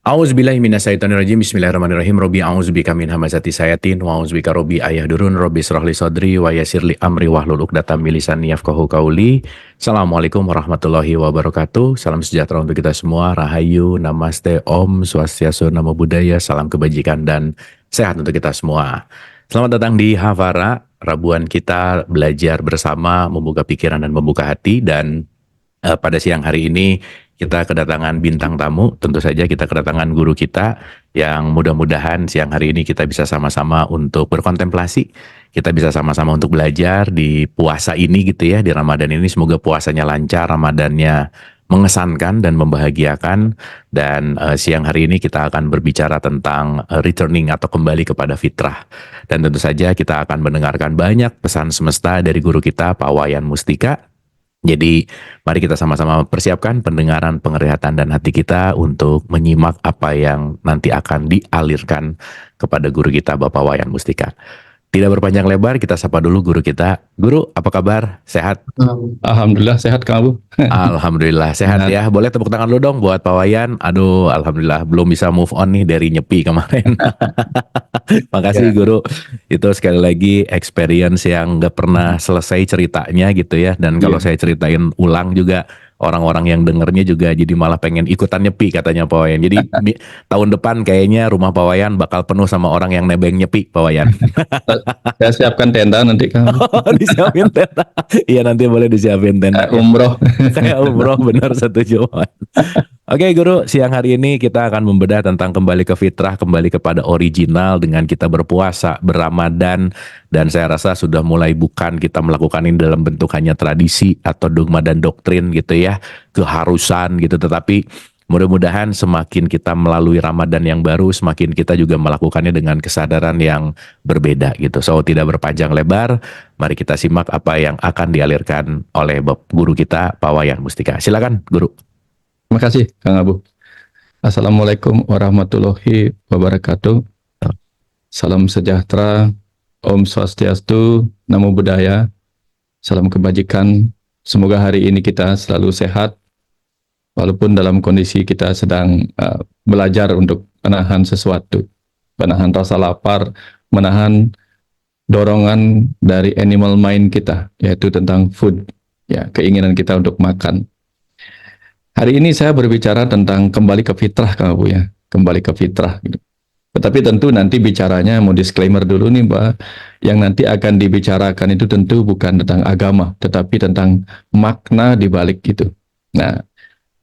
A'udzubillahi minasyaitonirrajim. Bismillahirrahmanirrahim. Robbi a'udzubika min hamazati sayatin wa a'udzubika robbi ayahdurun. Robbi israhli sadri wa yassirli amri wahlul 'uqdatam min lisani yafqahu qauli. Assalamualaikum warahmatullahi wabarakatuh. Salam sejahtera untuk kita semua. Rahayu, namaste, om, swastiastu, namo buddhaya, salam kebajikan dan sehat untuk kita semua. Selamat datang di Havara, Rabuan kita belajar bersama, membuka pikiran dan membuka hati. Dan pada siang hari ini kita kedatangan bintang tamu, tentu saja kita kedatangan guru kita yang mudah-mudahan siang hari ini kita bisa sama-sama untuk berkontemplasi, kita bisa sama-sama untuk belajar di puasa ini gitu ya, di Ramadan ini. Semoga puasanya lancar, Ramadannya mengesankan dan membahagiakan. Dan siang hari ini kita akan berbicara tentang returning atau kembali kepada fitrah. Dan tentu saja kita akan mendengarkan banyak pesan semesta dari guru kita, Pak Wayan Mustika. Jadi mari kita sama-sama persiapkan pendengaran, penglihatan dan hati kita untuk menyimak apa yang nanti akan dialirkan kepada guru kita Bapak Wayan Mustika. Tidak berpanjang lebar, kita sapa dulu guru kita. Guru, apa kabar? Sehat? Alhamdulillah sehat Kang Abu. Alhamdulillah sehat ya. Boleh tepuk tangan dulu dong buat Pak Wayan. Aduh, alhamdulillah belum bisa move on nih dari nyepi kemarin. Makasih guru. Itu sekali lagi experience yang nggak pernah selesai ceritanya gitu ya. Dan kalau saya ceritain ulang juga, orang-orang yang dengernya juga jadi malah pengen ikutan nyepi katanya Pak Wayan. Jadi tahun depan kayaknya rumah Pak Wayan bakal penuh sama orang yang nebeng nyepi Pak Wayan. Saya siapkan tenda nanti Kang Abu. Oh, disiapin tenda. Iya, nanti boleh disiapin tenda. Umroh. Kayak umroh, benar, setuju. Oke guru, siang hari ini kita akan membedah tentang kembali ke fitrah, kembali kepada original dengan kita berpuasa, berRamadan. Dan saya rasa sudah mulai bukan kita melakukan ini dalam bentuk hanya tradisi atau dogma dan doktrin gitu ya, keharusan gitu. Tetapi mudah-mudahan semakin kita melalui Ramadan yang baru, semakin kita juga melakukannya dengan kesadaran yang berbeda gitu. So tidak berpanjang lebar, mari kita simak apa yang akan dialirkan oleh guru kita Pak Wayan Mustika. Silakan guru. Terima kasih Kang Abu. Assalamualaikum warahmatullahi wabarakatuh. Salam sejahtera, Om Swastiastu, Namo Buddhaya, salam kebajikan. Semoga hari ini kita selalu sehat, walaupun dalam kondisi kita sedang belajar untuk menahan sesuatu, menahan rasa lapar, menahan dorongan dari animal mind kita, yaitu tentang food, ya, keinginan kita untuk makan. Hari ini saya berbicara tentang kembali ke fitrah, Kang Abu ya, kembali ke fitrah. Gitu. Tetapi tentu nanti bicaranya, mau disclaimer dulu nih Mbak, yang nanti akan dibicarakan itu tentu bukan tentang agama, tetapi tentang makna di balik itu. Nah,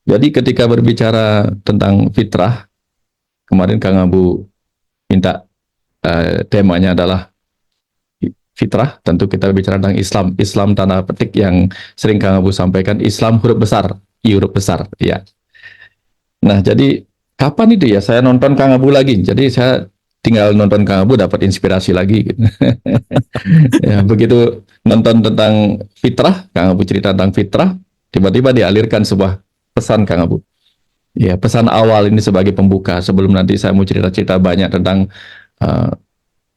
jadi ketika berbicara tentang fitrah, kemarin Kang Abu minta temanya adalah fitrah, tentu kita bicara tentang Islam. Islam tanda petik yang sering Kang Abu sampaikan, Islam huruf besar, I huruf besar, ya. Nah, jadi kapan itu ya saya nonton Kang Abu lagi? Jadi saya tinggal nonton Kang Abu dapat inspirasi lagi. Gitu. Ya, begitu nonton tentang fitrah, Kang Abu cerita tentang fitrah, tiba-tiba dialirkan sebuah pesan Kang Abu. Ya, pesan awal ini sebagai pembuka sebelum nanti saya mau cerita-cerita banyak tentang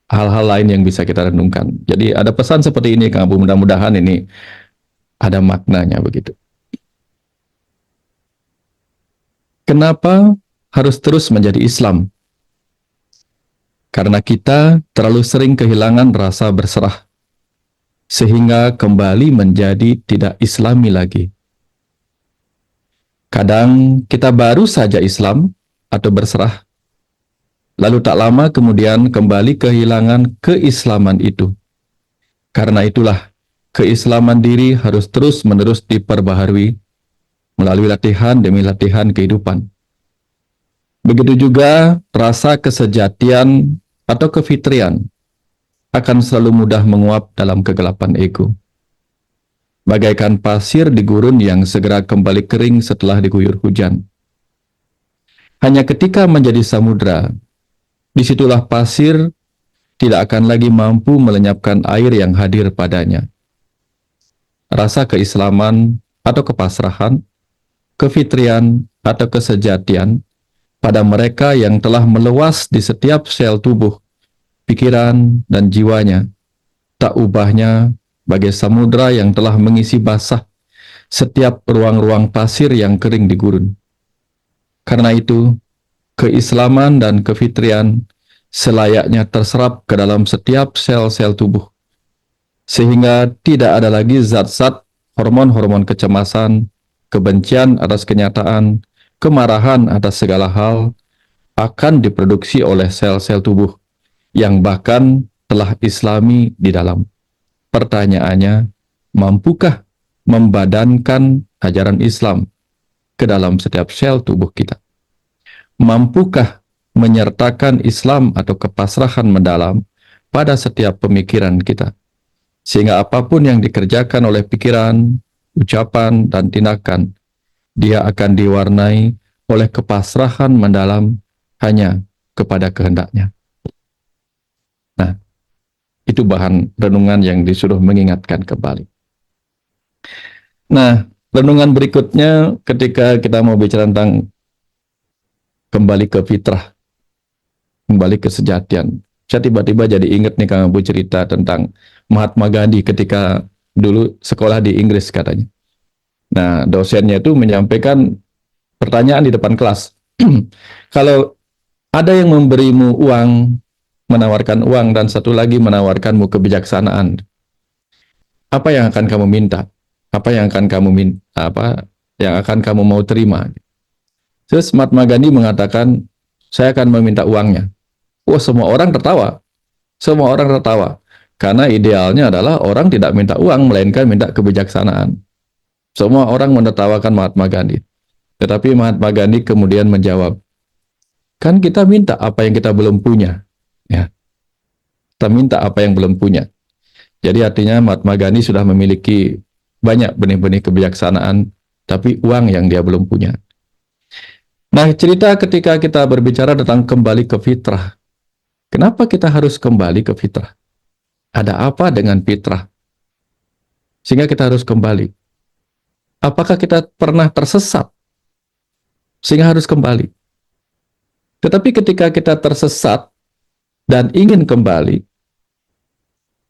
hal-hal lain yang bisa kita renungkan. Jadi ada pesan seperti ini Kang Abu, mudah-mudahan ini ada maknanya begitu. Kenapa harus terus menjadi Islam? Karena kita terlalu sering kehilangan rasa berserah, sehingga kembali menjadi tidak Islami lagi. Kadang kita baru saja Islam atau berserah, lalu tak lama kemudian kembali kehilangan keislaman itu. Karena itulah, keislaman diri harus terus-menerus diperbaharui melalui latihan demi latihan kehidupan. Begitu juga rasa kesejatian atau kefitrian akan selalu mudah menguap dalam kegelapan ego. Bagaikan pasir di gurun yang segera kembali kering setelah diguyur hujan. Hanya ketika menjadi samudra, disitulah pasir tidak akan lagi mampu melenyapkan air yang hadir padanya. Rasa keislaman atau kepasrahan, kefitrian atau kesejatian pada mereka yang telah meluas di setiap sel tubuh, pikiran, dan jiwanya, tak ubahnya bagai samudra yang telah mengisi basah setiap ruang-ruang pasir yang kering di gurun. Karena itu, keislaman dan kefitrian selayaknya terserap ke dalam setiap sel-sel tubuh, sehingga tidak ada lagi zat-zat hormon-hormon kecemasan, kebencian atas kenyataan, kemarahan atas segala hal akan diproduksi oleh sel-sel tubuh yang bahkan telah islami di dalam. Pertanyaannya, mampukah membadankan ajaran Islam ke dalam setiap sel tubuh kita? Mampukah menyertakan Islam atau kepasrahan mendalam pada setiap pemikiran kita, sehingga apapun yang dikerjakan oleh pikiran, ucapan, dan tindakan, dia akan diwarnai oleh kepasrahan mendalam hanya kepada kehendaknya. Nah, itu bahan renungan yang disuruh mengingatkan kembali. Nah, renungan berikutnya ketika kita mau bicara tentang kembali ke fitrah, kembali ke sejatian. Saya tiba-tiba jadi ingat nih Kang Abu cerita tentang Mahatma Gandhi ketika dulu sekolah di Inggris katanya. Nah, dosennya itu menyampaikan pertanyaan di depan kelas. Kalau ada yang memberimu uang, menawarkan uang, dan satu lagi menawarkanmu kebijaksanaan, apa yang akan kamu minta? Apa yang akan kamu minta? Apa yang akan kamu mau terima? Terus Mahatma Gandhi mengatakan, saya akan meminta uangnya. Wah, semua orang tertawa. Semua orang tertawa. Karena idealnya adalah orang tidak minta uang, melainkan minta kebijaksanaan. Semua orang menertawakan Mahatma Gandhi. Tetapi Mahatma Gandhi kemudian menjawab, kan kita minta apa yang kita belum punya. Ya. Kita minta apa yang belum punya. Jadi artinya Mahatma Gandhi sudah memiliki banyak benih-benih kebijaksanaan, tapi uang yang dia belum punya. Nah, cerita ketika kita berbicara tentang kembali ke fitrah. Kenapa kita harus kembali ke fitrah? Ada apa dengan fitrah? Sehingga kita harus kembali. Apakah kita pernah tersesat? Sehingga harus kembali. Tetapi ketika kita tersesat dan ingin kembali,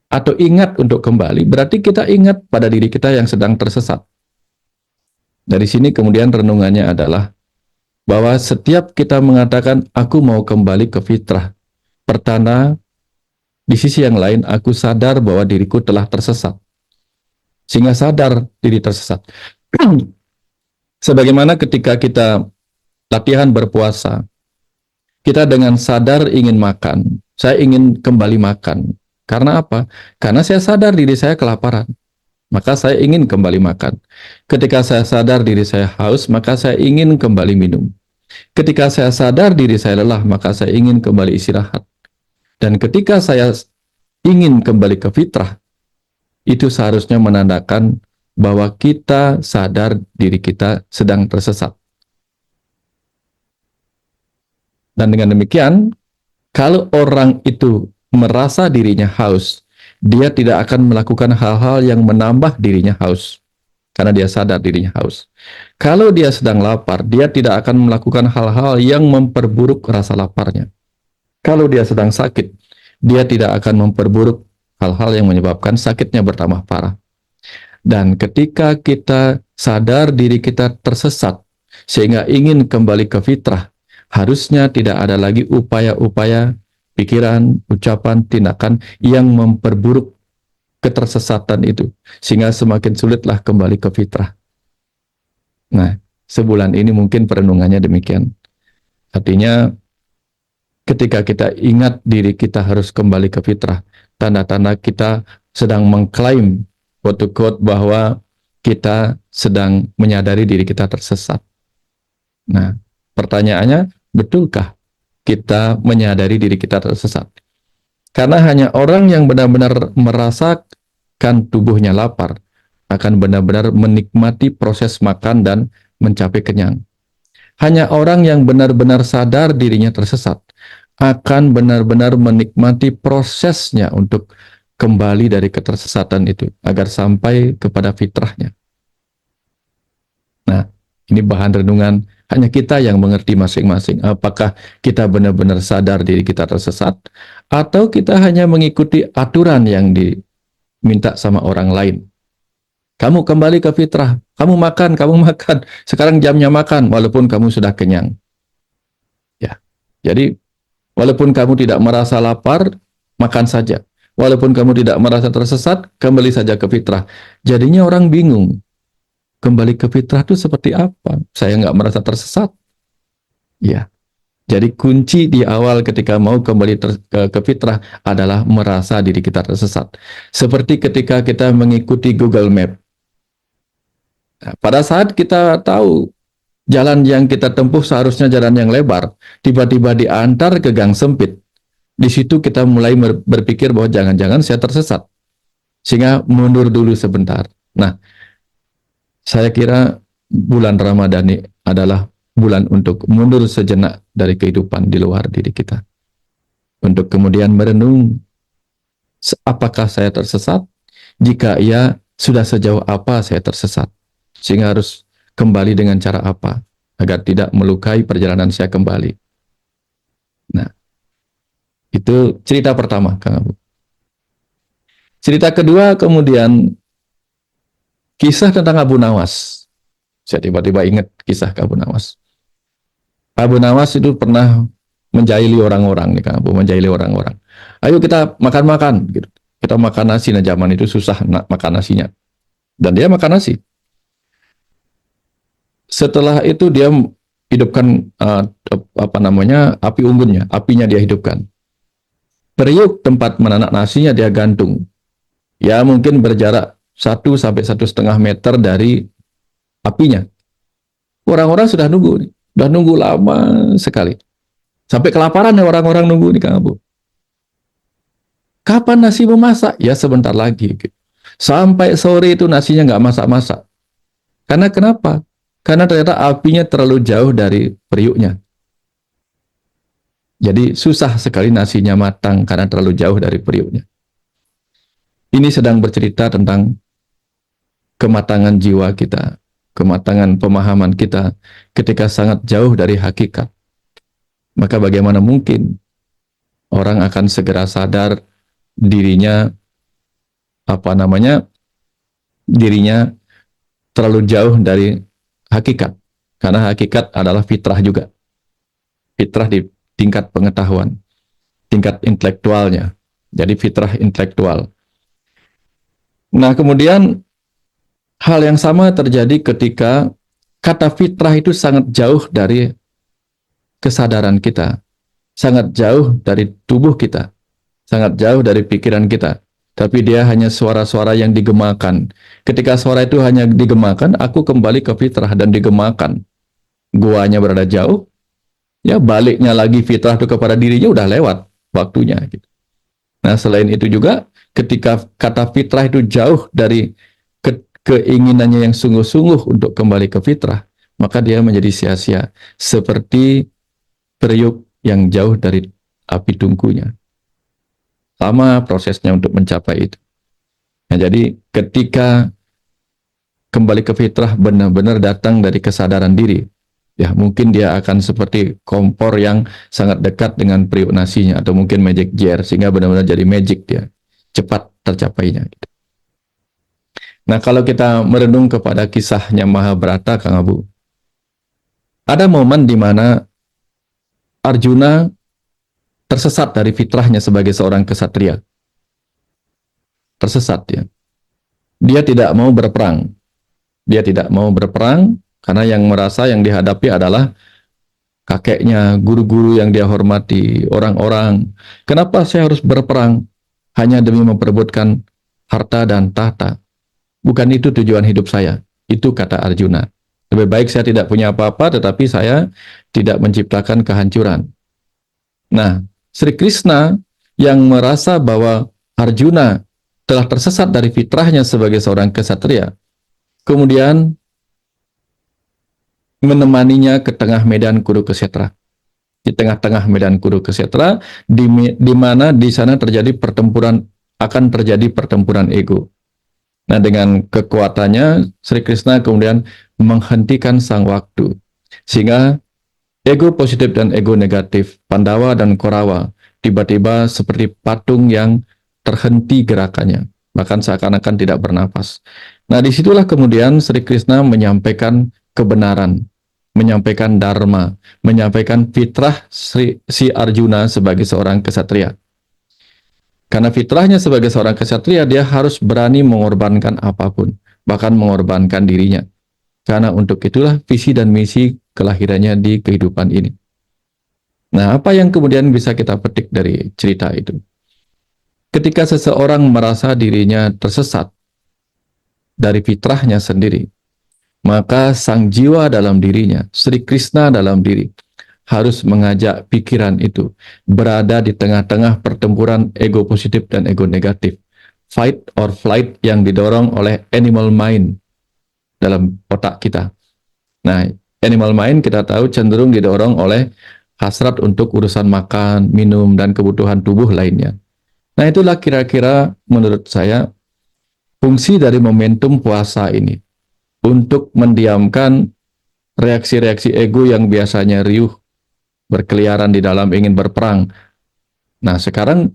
atau ingat untuk kembali, berarti kita ingat pada diri kita yang sedang tersesat. Dari sini kemudian renungannya adalah bahwa setiap kita mengatakan aku mau kembali ke fitrah, pertanda di sisi yang lain aku sadar bahwa diriku telah tersesat. Sehingga sadar diri tersesat. Sebagaimana ketika kita latihan berpuasa, kita dengan sadar ingin makan, saya ingin kembali makan. Karena apa? Karena saya sadar diri saya kelaparan, maka saya ingin kembali makan. Ketika saya sadar diri saya haus, maka saya ingin kembali minum. Ketika saya sadar diri saya lelah, maka saya ingin kembali istirahat. Dan ketika saya ingin kembali ke fitrah, itu seharusnya menandakan bahwa kita sadar diri kita sedang tersesat. Dan dengan demikian, kalau orang itu merasa dirinya haus, dia tidak akan melakukan hal-hal yang menambah dirinya haus, karena dia sadar dirinya haus. Kalau dia sedang lapar, dia tidak akan melakukan hal-hal yang memperburuk rasa laparnya. Kalau dia sedang sakit, dia tidak akan memperburuk hal-hal yang menyebabkan sakitnya bertambah parah. Dan ketika kita sadar diri kita tersesat, sehingga ingin kembali ke fitrah, harusnya tidak ada lagi upaya-upaya, pikiran, ucapan, tindakan yang memperburuk ketersesatan itu, sehingga semakin sulitlah kembali ke fitrah. Nah, sebulan ini mungkin perenungannya demikian. Artinya, ketika kita ingat diri kita harus kembali ke fitrah, tanda-tanda kita sedang mengklaim quote-unquote bahwa kita sedang menyadari diri kita tersesat. Nah, pertanyaannya, betulkah kita menyadari diri kita tersesat? Karena hanya orang yang benar-benar merasakan tubuhnya lapar akan benar-benar menikmati proses makan dan mencapai kenyang. Hanya orang yang benar-benar sadar dirinya tersesat akan benar-benar menikmati prosesnya untuk kembali dari ketersesatan itu agar sampai kepada fitrahnya. Nah, ini bahan renungan. Hanya kita yang mengerti masing-masing. Apakah kita benar-benar sadar diri kita tersesat, atau kita hanya mengikuti aturan yang diminta sama orang lain. Kamu kembali ke fitrah, kamu makan. Sekarang jamnya makan, walaupun kamu sudah kenyang. Ya, Jadi, walaupun kamu tidak merasa lapar, makan saja. Walaupun kamu tidak merasa tersesat, kembali saja ke fitrah. Jadinya orang bingung. Kembali ke fitrah itu seperti apa? Saya nggak merasa tersesat. Ya, jadi kunci di awal ketika mau kembali ke fitrah adalah merasa diri kita tersesat. Seperti ketika kita mengikuti Google Map. Nah, pada saat kita tahu jalan yang kita tempuh seharusnya jalan yang lebar, tiba-tiba diantar ke gang sempit. Di situ kita mulai berpikir bahwa jangan-jangan saya tersesat. Sehingga mundur dulu sebentar. Nah, saya kira bulan Ramadan ini adalah bulan untuk mundur sejenak dari kehidupan di luar diri kita. Untuk kemudian merenung, apakah saya tersesat? Jika iya, sudah sejauh apa saya tersesat? Sehingga harus kembali dengan cara apa? Agar tidak melukai perjalanan saya kembali. Nah, itu cerita pertama, Kang Abu. Cerita kedua kemudian kisah tentang Abu Nawas. Saya tiba-tiba ingat kisah Abu Nawas. Abu Nawas itu pernah menjahili orang-orang nih Kang Abu, menjahili orang-orang. Ayo kita makan-makan gitu. Kita makan nasi, nah zaman itu susah makan nasinya. Dan dia makan nasi. Setelah itu dia hidupkan api unggunnya, apinya dia hidupkan. Periuk tempat menanak nasinya dia gantung. Ya mungkin berjarak 1 sampai 1,5 meter dari apinya. Orang-orang sudah nunggu, sudah nunggu lama sekali. Sampai kelaparan ya orang-orang nunggu nih Kang Abu. Kapan nasi memasak? Ya sebentar lagi. Sampai sore itu nasinya nggak masak-masak. Karena kenapa? Karena ternyata apinya terlalu jauh dari periuknya. Jadi susah sekali nasinya matang karena terlalu jauh dari periuknya. Ini sedang bercerita tentang kematangan jiwa kita, kematangan pemahaman kita ketika sangat jauh dari hakikat. Maka bagaimana mungkin orang akan segera sadar dirinya dirinya terlalu jauh dari hakikat. Karena hakikat adalah fitrah juga. Fitrah di tingkat pengetahuan, tingkat intelektualnya. Jadi fitrah intelektual. Nah, kemudian hal yang sama terjadi ketika kata fitrah itu sangat jauh dari kesadaran kita, sangat jauh dari tubuh kita, sangat jauh dari pikiran kita. Tapi dia hanya suara-suara yang digemakan. Ketika suara itu hanya digemakan, aku kembali ke fitrah dan digemakan. Guanya berada jauh, ya baliknya lagi fitrah itu kepada dirinya udah lewat waktunya. Gitu. Nah, selain itu juga ketika kata fitrah itu jauh dari keinginannya yang sungguh-sungguh untuk kembali ke fitrah, maka dia menjadi sia-sia. Seperti periuk yang jauh dari api tungkunya. Sama prosesnya untuk mencapai itu. Nah, jadi ketika kembali ke fitrah benar-benar datang dari kesadaran diri, ya mungkin dia akan seperti kompor yang sangat dekat dengan periuk nasinya, atau mungkin magic jar, sehingga benar-benar jadi magic dia. Cepat tercapainya. Nah, kalau kita merenung kepada kisahnya Mahabharata, Kang Abu, ada momen di mana Arjuna tersesat dari fitrahnya sebagai seorang kesatria. Tersesat ya. Dia tidak mau berperang. Dia tidak mau berperang karena yang merasa yang dihadapi adalah kakeknya, guru-guru yang dia hormati, orang-orang. Kenapa saya harus berperang? Hanya demi memperebutkan harta dan tahta. Bukan itu tujuan hidup saya. Itu kata Arjuna. Lebih baik saya tidak punya apa-apa, tetapi saya tidak menciptakan kehancuran. Nah, Sri Krishna yang merasa bahwa Arjuna telah tersesat dari fitrahnya sebagai seorang kesatria, kemudian menemaninya ke tengah medan Kurukshetra. Di tengah-tengah medan Kurukshetra, di mana di sana akan terjadi pertempuran ego. Nah, dengan kekuatannya, Sri Krishna kemudian menghentikan sang waktu. Sehingga ego positif dan ego negatif, Pandawa dan Korawa, tiba-tiba seperti patung yang terhenti gerakannya. Bahkan seakan-akan tidak bernapas. Nah, disitulah kemudian Sri Krishna menyampaikan kebenaran. menyampaikan dharma, menyampaikan fitrah si Arjuna sebagai seorang kesatria. Karena fitrahnya sebagai seorang kesatria, dia harus berani mengorbankan apapun, bahkan mengorbankan dirinya. Karena untuk itulah visi dan misi kelahirannya di kehidupan ini. Nah, apa yang kemudian bisa kita petik dari cerita itu? Ketika seseorang merasa dirinya tersesat dari fitrahnya sendiri, maka sang jiwa dalam dirinya, Sri Krishna dalam diri, harus mengajak pikiran itu berada di tengah-tengah pertempuran ego positif dan ego negatif. Fight or flight yang didorong oleh animal mind dalam otak kita. Nah, animal mind kita tahu cenderung didorong oleh hasrat untuk urusan makan, minum, dan kebutuhan tubuh lainnya. Nah, itulah kira-kira menurut saya fungsi dari momentum puasa ini untuk mendiamkan reaksi-reaksi ego yang biasanya riuh berkeliaran di dalam ingin berperang. Nah, sekarang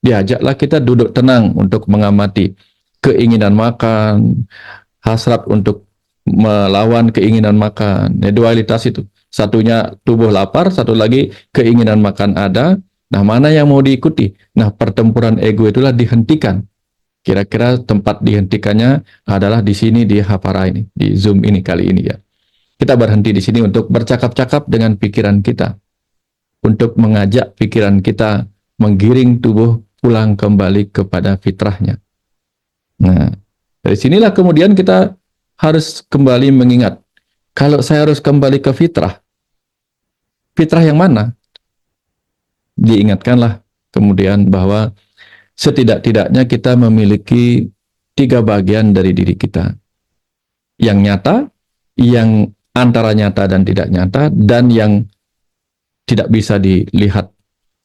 diajaklah kita duduk tenang untuk mengamati keinginan makan, hasrat untuk melawan keinginan makan. Dualitas itu. Satunya tubuh lapar, satu lagi keinginan makan ada. Nah, mana yang mau diikuti? Nah, pertempuran ego itulah dihentikan. Kira-kira tempat dihentikannya adalah di sini, di Hapara ini, di Zoom ini kali ini ya. Kita berhenti di sini untuk bercakap-cakap dengan pikiran kita, untuk mengajak pikiran kita menggiring tubuh pulang kembali kepada fitrahnya. Nah, dari sinilah kemudian kita harus kembali mengingat, kalau saya harus kembali ke fitrah, fitrah yang mana? Diingatkanlah kemudian bahwa setidak-tidaknya kita memiliki 3 bagian dari diri kita. Yang nyata, yang antara nyata dan tidak nyata, dan yang tidak bisa dilihat,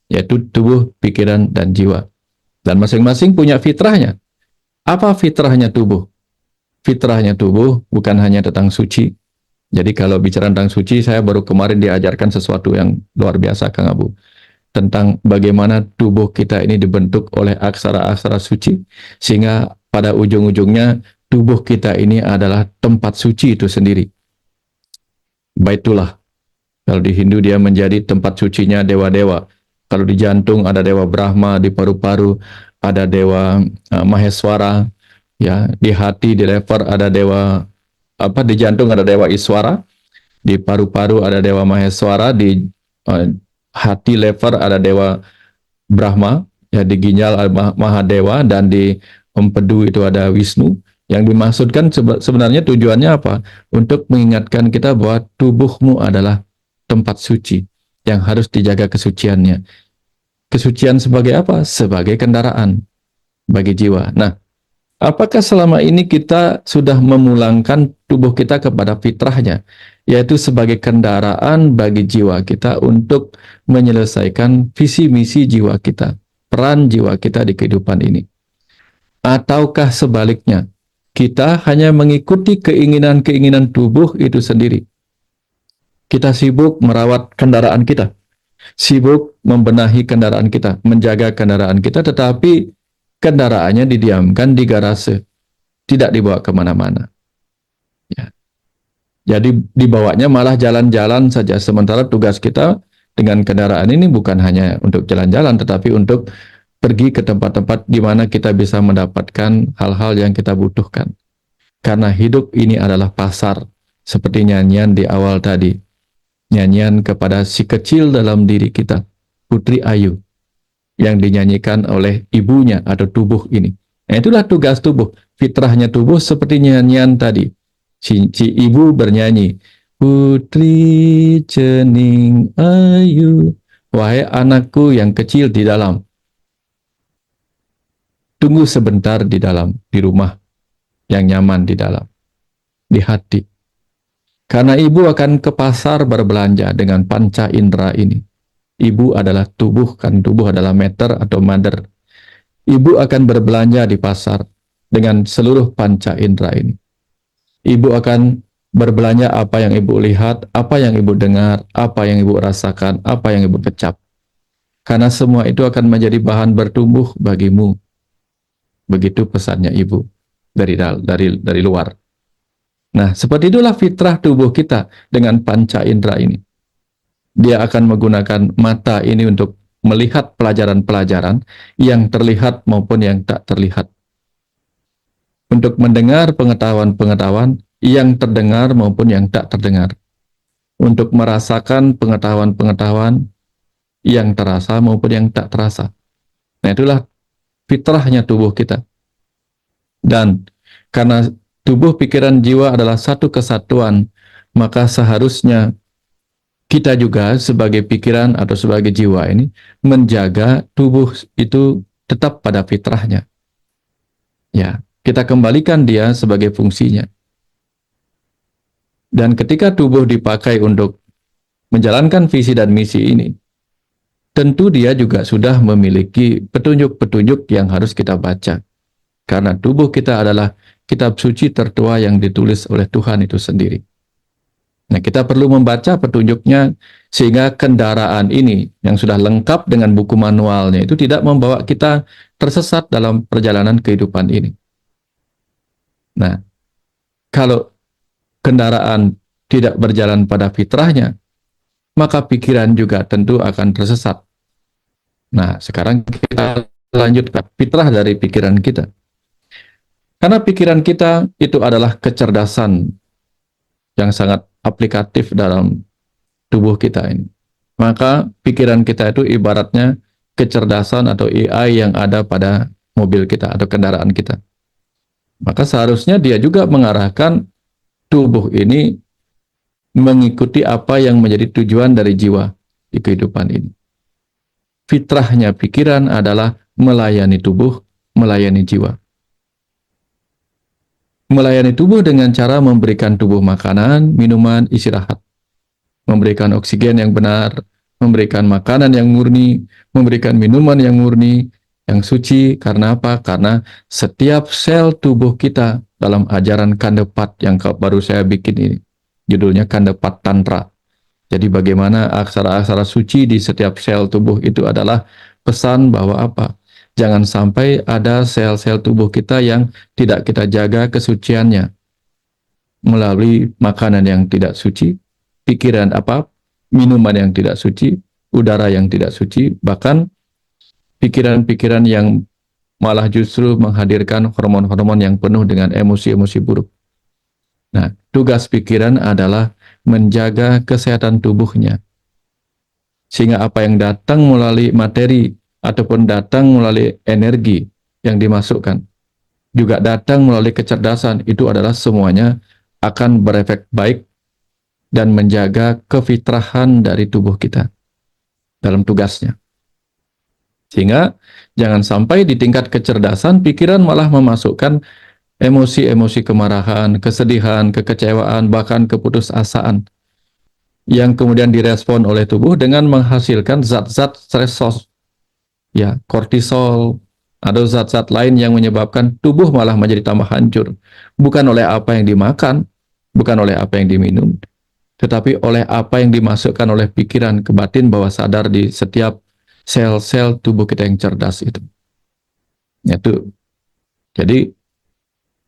yaitu tubuh, pikiran, dan jiwa. Dan masing-masing punya fitrahnya. Apa fitrahnya tubuh? Fitrahnya tubuh bukan hanya tentang suci. Jadi kalau bicara tentang suci, saya baru kemarin diajarkan sesuatu yang luar biasa, Kang Abu. Tentang bagaimana tubuh kita ini dibentuk oleh aksara-aksara suci, sehingga pada ujung-ujungnya tubuh kita ini adalah tempat suci itu sendiri. Baitullah. Kalau di Hindu dia menjadi tempat sucinya dewa-dewa. Kalau di jantung ada dewa Brahma, di paru-paru ada dewa Maheswara, ya, di hati, di lever ada dewa di jantung ada dewa Iswara, di paru-paru ada dewa Maheswara, di hati, lever ada dewa Brahma, ya, di ginjal ada Mahadewa, dan di empedu itu ada Wisnu. Yang dimaksudkan sebenarnya tujuannya apa? Untuk mengingatkan kita bahwa tubuhmu adalah tempat suci yang harus dijaga kesuciannya. Kesucian sebagai apa? Sebagai kendaraan bagi jiwa. Nah, apakah selama ini kita sudah memulangkan tubuh kita kepada fitrahnya, yaitu sebagai kendaraan bagi jiwa kita untuk menyelesaikan visi misi jiwa kita, peran jiwa kita di kehidupan ini? Ataukah sebaliknya, kita hanya mengikuti keinginan-keinginan tubuh itu sendiri? Kita sibuk merawat kendaraan kita, sibuk membenahi kendaraan kita, menjaga kendaraan kita, tetapi kendaraannya didiamkan di garase, tidak dibawa kemana-mana. Ya. Jadi dibawanya malah jalan-jalan saja, sementara tugas kita dengan kendaraan ini bukan hanya untuk jalan-jalan, tetapi untuk pergi ke tempat-tempat di mana kita bisa mendapatkan hal-hal yang kita butuhkan. Karena hidup ini adalah pasar, seperti nyanyian di awal tadi, nyanyian kepada si kecil dalam diri kita, Putri Ayu, yang dinyanyikan oleh ibunya atau tubuh ini. Nah, itulah tugas tubuh, fitrahnya tubuh seperti nyanyian tadi. Si ibu bernyanyi, Putri cening ayu, wahai anakku yang kecil di dalam, tunggu sebentar di dalam, di rumah yang nyaman di dalam, di hati. Karena ibu akan ke pasar berbelanja dengan panca indera ini. Ibu adalah tubuh, kan tubuh adalah meter atau mother. Ibu akan berbelanja di pasar dengan seluruh panca indera ini. Ibu akan berbelanja apa yang ibu lihat, apa yang ibu dengar, apa yang ibu rasakan, apa yang ibu kecap. Karena semua itu akan menjadi bahan bertumbuh bagimu. Begitu pesannya ibu dari luar. Nah, seperti itulah fitrah tubuh kita dengan panca indera ini. Dia akan menggunakan mata ini untuk melihat pelajaran-pelajaran yang terlihat maupun yang tak terlihat. Untuk mendengar pengetahuan-pengetahuan yang terdengar maupun yang tak terdengar. Untuk merasakan pengetahuan-pengetahuan yang terasa maupun yang tak terasa. Nah, itulah fitrahnya tubuh kita. Dan karena tubuh, pikiran, jiwa adalah satu kesatuan, maka seharusnya kita juga sebagai pikiran atau sebagai jiwa ini menjaga tubuh itu tetap pada fitrahnya. Ya, kita kembalikan dia sebagai fungsinya. Dan ketika tubuh dipakai untuk menjalankan visi dan misi ini, tentu dia juga sudah memiliki petunjuk-petunjuk yang harus kita baca. Karena tubuh kita adalah kitab suci tertua yang ditulis oleh Tuhan itu sendiri. Nah, kita perlu membaca petunjuknya sehingga kendaraan ini yang sudah lengkap dengan buku manualnya itu tidak membawa kita tersesat dalam perjalanan kehidupan ini. Nah, kalau kendaraan tidak berjalan pada fitrahnya, maka pikiran juga tentu akan tersesat. Nah, sekarang kita lanjutkan fitrah dari pikiran kita. Karena pikiran kita itu adalah kecerdasan yang sangat aplikatif dalam tubuh kita ini. Maka pikiran kita itu ibaratnya kecerdasan atau AI yang ada pada mobil kita atau kendaraan kita. Maka seharusnya dia juga mengarahkan tubuh ini mengikuti apa yang menjadi tujuan dari jiwa di kehidupan ini. Fitrahnya pikiran adalah melayani tubuh, melayani jiwa. Melayani tubuh dengan cara memberikan tubuh makanan, minuman, istirahat. Memberikan oksigen yang benar, memberikan makanan yang murni, memberikan minuman yang murni, yang suci. Karena apa? Karena setiap sel tubuh kita dalam ajaran Kandepat yang baru saya bikin ini, judulnya Kandepat Tantra. Jadi bagaimana aksara-aksara suci di setiap sel tubuh itu adalah pesan bahwa apa? Jangan sampai ada sel-sel tubuh kita yang tidak kita jaga kesuciannya melalui makanan yang tidak suci, pikiran apa, minuman yang tidak suci, udara yang tidak suci, bahkan pikiran-pikiran yang malah justru menghadirkan hormon-hormon yang penuh dengan emosi-emosi buruk. Nah, tugas pikiran adalah menjaga kesehatan tubuhnya. Sehingga apa yang datang melalui materi ataupun datang melalui energi yang dimasukkan, juga datang melalui kecerdasan, itu adalah semuanya akan berefek baik dan menjaga kefitrahan dari tubuh kita dalam tugasnya. Sehingga jangan sampai di tingkat kecerdasan, pikiran malah memasukkan emosi-emosi kemarahan, kesedihan, kekecewaan, bahkan keputusasaan yang kemudian direspon oleh tubuh dengan menghasilkan zat-zat stresor, ya, kortisol, atau zat-zat lain yang menyebabkan tubuh malah menjadi tambah hancur. Bukan oleh apa yang dimakan, bukan oleh apa yang diminum, tetapi oleh apa yang dimasukkan oleh pikiran ke batin bawah sadar di setiap sel-sel tubuh kita yang cerdas itu. Itu. Jadi,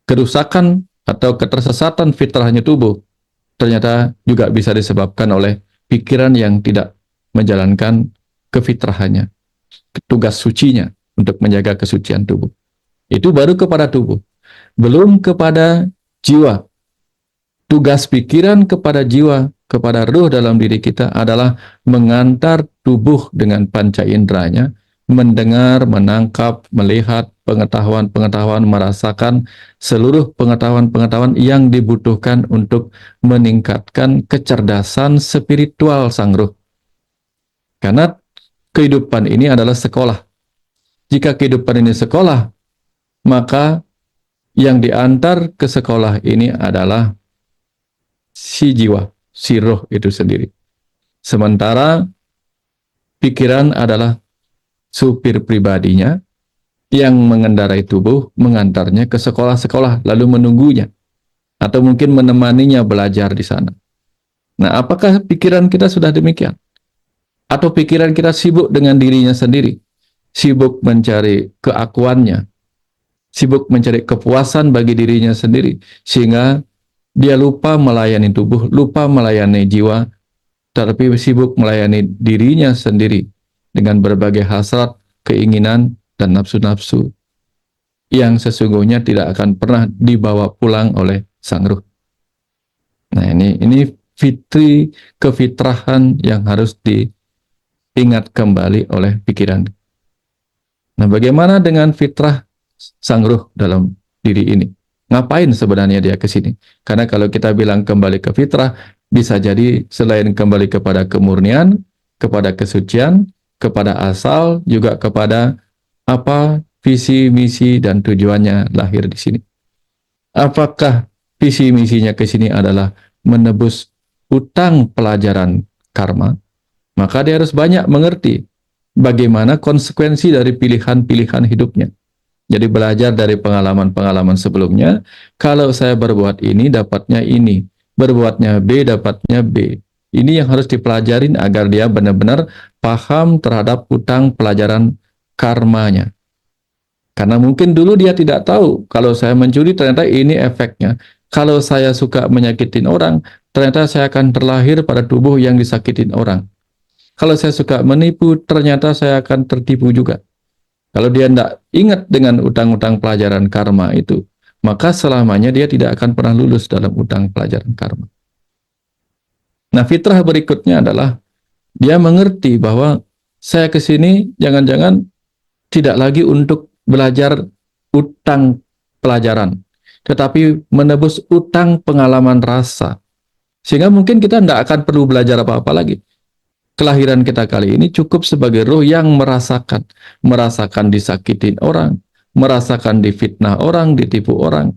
kerusakan atau ketersesatan fitrahnya tubuh ternyata juga bisa disebabkan oleh pikiran yang tidak menjalankan kefitrahannya, tugas sucinya untuk menjaga kesucian tubuh. Itu baru kepada tubuh, belum kepada jiwa. Tugas pikiran kepada jiwa, kepada ruh dalam diri kita adalah mengantar tubuh dengan panca inderanya, mendengar, menangkap, melihat pengetahuan-pengetahuan, merasakan seluruh pengetahuan-pengetahuan yang dibutuhkan untuk meningkatkan kecerdasan spiritual sang ruh. Karena kehidupan ini adalah sekolah. Jika kehidupan ini sekolah, maka yang diantar ke sekolah ini adalah si jiwa, si roh itu sendiri. Sementara pikiran adalah supir pribadinya yang mengendarai tubuh, mengantarnya ke sekolah-sekolah, lalu menunggunya, atau mungkin menemaninya belajar di sana. Nah, apakah pikiran kita sudah demikian? Atau pikiran kita sibuk dengan dirinya sendiri, sibuk mencari keakuannya, sibuk mencari kepuasan bagi dirinya sendiri, sehingga dia lupa melayani tubuh, lupa melayani jiwa, tapi sibuk melayani dirinya sendiri dengan berbagai hasrat, keinginan, dan nafsu-nafsu yang sesungguhnya tidak akan pernah dibawa pulang oleh sang ruh. Nah, ini kefitrahan yang harus diingat kembali oleh pikiran. Nah, bagaimana dengan fitrah sang ruh dalam diri ini? Ngapain sebenarnya dia ke sini? Karena kalau kita bilang kembali ke fitrah, bisa jadi selain kembali kepada kemurnian, kepada kesucian, kepada asal, juga kepada apa visi, misi, dan tujuannya lahir di sini. Apakah visi misinya ke sini adalah menebus utang pelajaran karma? Maka dia harus banyak mengerti bagaimana konsekuensi dari pilihan-pilihan hidupnya. Jadi belajar dari pengalaman-pengalaman sebelumnya, kalau saya berbuat ini, dapatnya ini. Berbuatnya B, dapatnya B. Ini yang harus dipelajarin agar dia benar-benar paham terhadap utang pelajaran karmanya. Karena mungkin dulu dia tidak tahu, kalau saya mencuri ternyata ini efeknya. Kalau saya suka menyakitin orang, ternyata saya akan terlahir pada tubuh yang disakitin orang. Kalau saya suka menipu, ternyata saya akan tertipu juga. Kalau dia tidak ingat dengan utang-utang pelajaran karma itu, maka selamanya dia tidak akan pernah lulus dalam utang pelajaran karma. Nah, fitrah berikutnya adalah dia mengerti bahwa saya ke sini jangan-jangan tidak lagi untuk belajar utang pelajaran, tetapi menebus utang pengalaman rasa. Sehingga mungkin kita tidak akan perlu belajar apa-apa lagi. Kelahiran kita kali ini cukup sebagai roh yang merasakan disakitin orang, merasakan difitnah orang, ditipu orang,